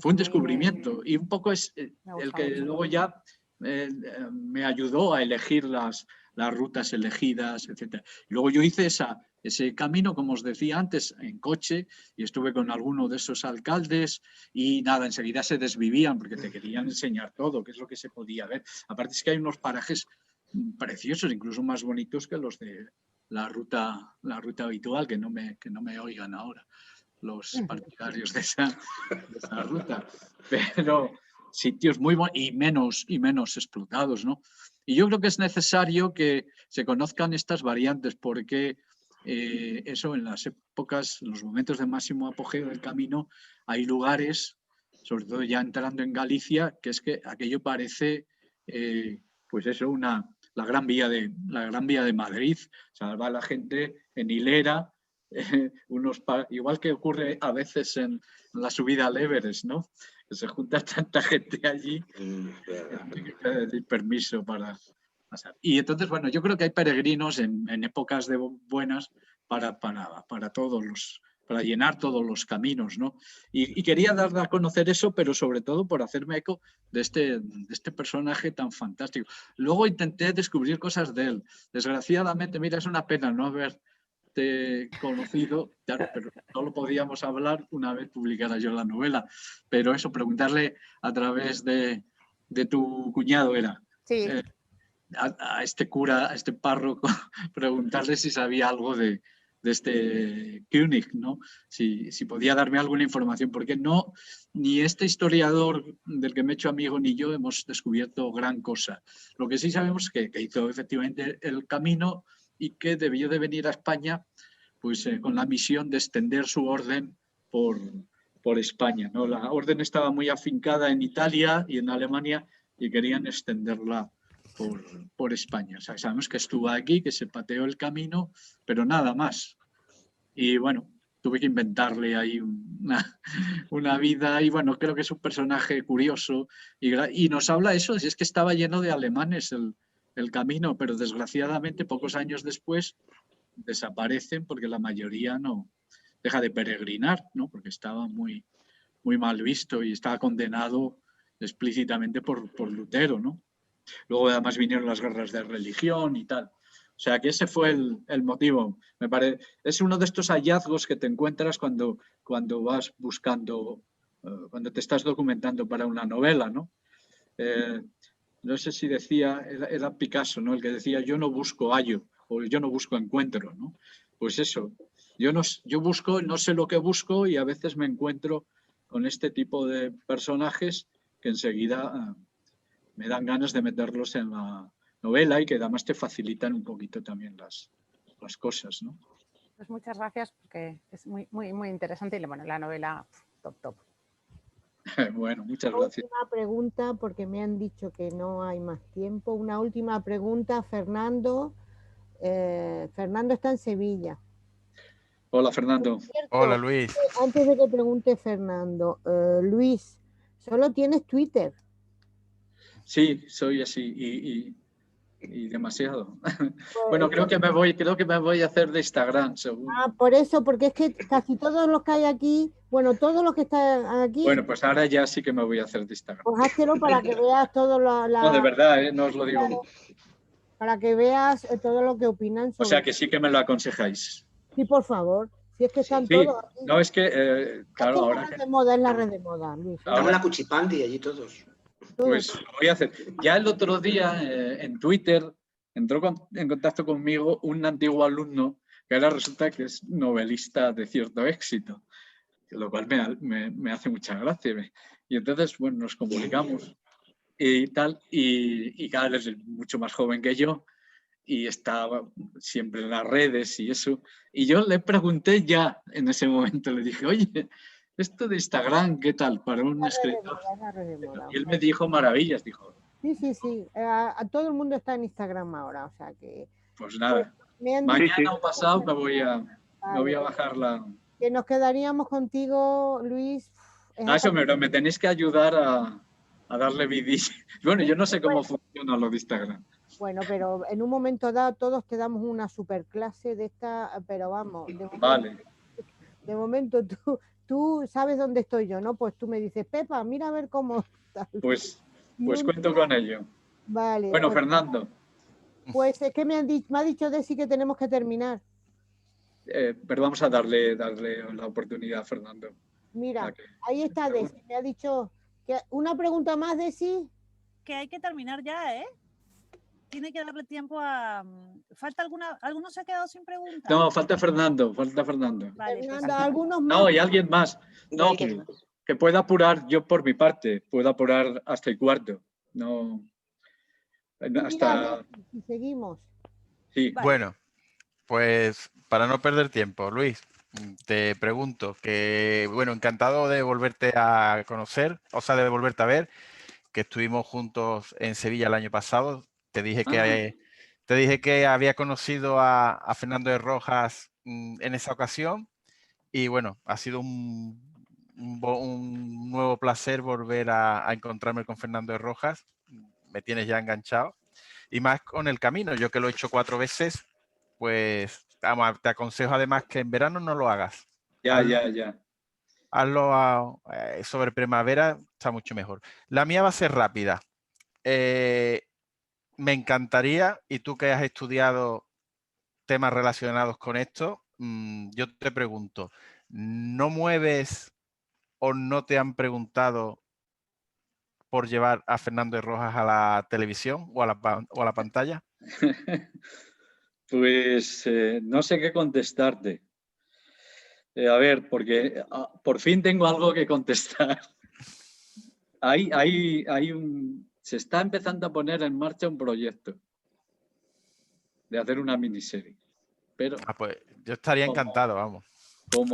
Fue un descubrimiento y un poco es el que luego ya me ayudó a elegir las rutas elegidas, etc. Y luego yo hice ese camino, como os decía antes, en coche, y estuve con alguno de esos alcaldes y nada, enseguida se desvivían porque te querían enseñar todo, qué es lo que se podía ver. Aparte es que hay unos parajes preciosos, incluso más bonitos que los de la ruta habitual, que no me oigan ahora los partidarios de esa ruta, pero sitios muy buenos y menos explotados, ¿no? Y yo creo que es necesario que se conozcan estas variantes porque eso en las épocas, en los momentos de máximo apogeo del camino, hay lugares, sobre todo ya entrando en Galicia, que es que aquello parece, pues eso, la Gran Vía de Madrid. O sea, va la gente en hilera, igual que ocurre a veces en la subida al Everest, ¿no? Que se junta tanta gente allí que hay que pedir permiso para pasar. Y entonces, bueno, yo creo que hay peregrinos en épocas buenas para llenar todos los caminos, ¿no? Y quería dar a conocer eso, pero sobre todo por hacerme eco de este personaje tan fantástico. Luego intenté descubrir cosas de él. Desgraciadamente, mira, es una pena no haber conocido, claro, pero solo podíamos hablar una vez publicara yo la novela, pero eso, preguntarle a través de tu cuñado era, sí. A este cura, a este párroco, preguntarle si sabía algo de este König, ¿no? Si podía darme alguna información, porque ni este historiador del que me he hecho amigo ni yo hemos descubierto gran cosa. Lo que sí sabemos es que hizo efectivamente el camino y que debió de venir a España pues, con la misión de extender su orden por España, ¿no? La orden estaba muy afincada en Italia y en Alemania y querían extenderla por España. O sea, sabemos que estuvo aquí, que se pateó el camino, pero nada más. Y bueno, tuve que inventarle ahí una vida y bueno, creo que es un personaje curioso y nos habla eso, si es que estaba lleno de alemanes el camino, pero desgraciadamente pocos años después desaparecen porque la mayoría no deja de peregrinar, ¿no? Porque estaba muy, muy mal visto y estaba condenado explícitamente por Lutero, ¿no? Luego además vinieron las guerras de religión y tal. O sea que ese fue el motivo. Me parece, es uno de estos hallazgos que te encuentras cuando vas buscando, cuando te estás documentando para una novela, ¿no? No sé si decía, era Picasso, ¿no? El que decía yo no busco hallo o yo no busco encuentro, ¿no? Pues eso, yo busco, no sé lo que busco y a veces me encuentro con este tipo de personajes que enseguida me dan ganas de meterlos en la novela y que además te facilitan un poquito también las cosas, ¿no? Pues muchas gracias porque es muy, muy, muy interesante y bueno, la novela top. Bueno, muchas gracias. Una pregunta, porque me han dicho que no hay más tiempo. Una última pregunta, Fernando. Fernando está en Sevilla. Hola, Fernando. Hola, Luis. Antes de que pregunte Fernando, Luis, ¿solo tienes Twitter? Sí, soy así y demasiado. Bueno, creo que me voy a hacer de Instagram, según. Por eso, porque es que casi todos los que hay aquí, bueno, todos los que están aquí. Bueno, pues ahora ya sí que me voy a hacer de Instagram. Pues háztelo para que veas todo lo. No, de verdad, no os lo digo. Para que veas todo lo que opinan sobre. O sea que sí que me lo aconsejáis. Sí, por favor. Si es que están sí, todos aquí. No, es que, claro, ahora. Es la red de moda, Luis. Ahora la Cuchipandi allí todos. Pues lo voy a hacer. Ya el otro día en Twitter entró en contacto conmigo un antiguo alumno que ahora resulta que es novelista de cierto éxito, lo cual me hace mucha gracia. Y entonces, bueno, nos comunicamos y tal, y cada vez es mucho más joven que yo y estaba siempre en las redes y eso. Y yo le pregunté ya en ese momento, le dije, oye, esto de Instagram, ¿qué tal para un escritor? Y él me dijo maravillas, dijo. Sí. A todo el mundo está en Instagram ahora, o sea que. Pues nada, mañana o pasado me voy a bajar la. Que nos quedaríamos contigo, Luis. Eso, pero me tenéis que ayudar a darle vidilla. Bueno, yo no sé cómo funciona lo de Instagram. Bueno, pero en un momento dado todos te damos una superclase de esta, pero vamos. Vale. De momento tú sabes dónde estoy yo, ¿no? Pues tú me dices, Pepa, mira a ver cómo está. Pues cuento con ello. Vale. Bueno, Fernando. Pues es que me ha dicho Desi que tenemos que terminar. Pero vamos a darle la oportunidad a Fernando. Mira, ahí está Desi. Me ha dicho que una pregunta más, Desi. Que hay que terminar ya, ¿eh? Tiene que darle tiempo a... ¿Falta alguna? ¿Alguno se ha quedado sin preguntas? No, falta Fernando. Vale, Fernando, algunos más. No, y alguien más. No, que pueda apurar yo por mi parte. Puedo apurar hasta el cuarto. No. Hasta. Y seguimos. Sí. Vale. Bueno, pues para no perder tiempo, Luis, te pregunto que, bueno, encantado de volverte a conocer, o sea, de volverte a ver, que estuvimos juntos en Sevilla el año pasado. Te dije que había conocido a Fernando de Rojas en esa ocasión y bueno, ha sido un nuevo placer volver a encontrarme con Fernando de Rojas. Me tienes ya enganchado y más con el camino. Yo que lo he hecho 4 veces, pues te aconsejo además que en verano no lo hagas. Ya. Hazlo sobre primavera, está mucho mejor. La mía va a ser rápida. Me encantaría, y tú que has estudiado temas relacionados con esto, yo te pregunto, ¿no mueves o no te han preguntado por llevar a Fernando de Rojas a la televisión o a la pantalla? Pues no sé qué contestarte. A ver, porque por fin tengo algo que contestar. Se está empezando a poner en marcha un proyecto de hacer una miniserie. Pero pues yo estaría encantado, vamos. Como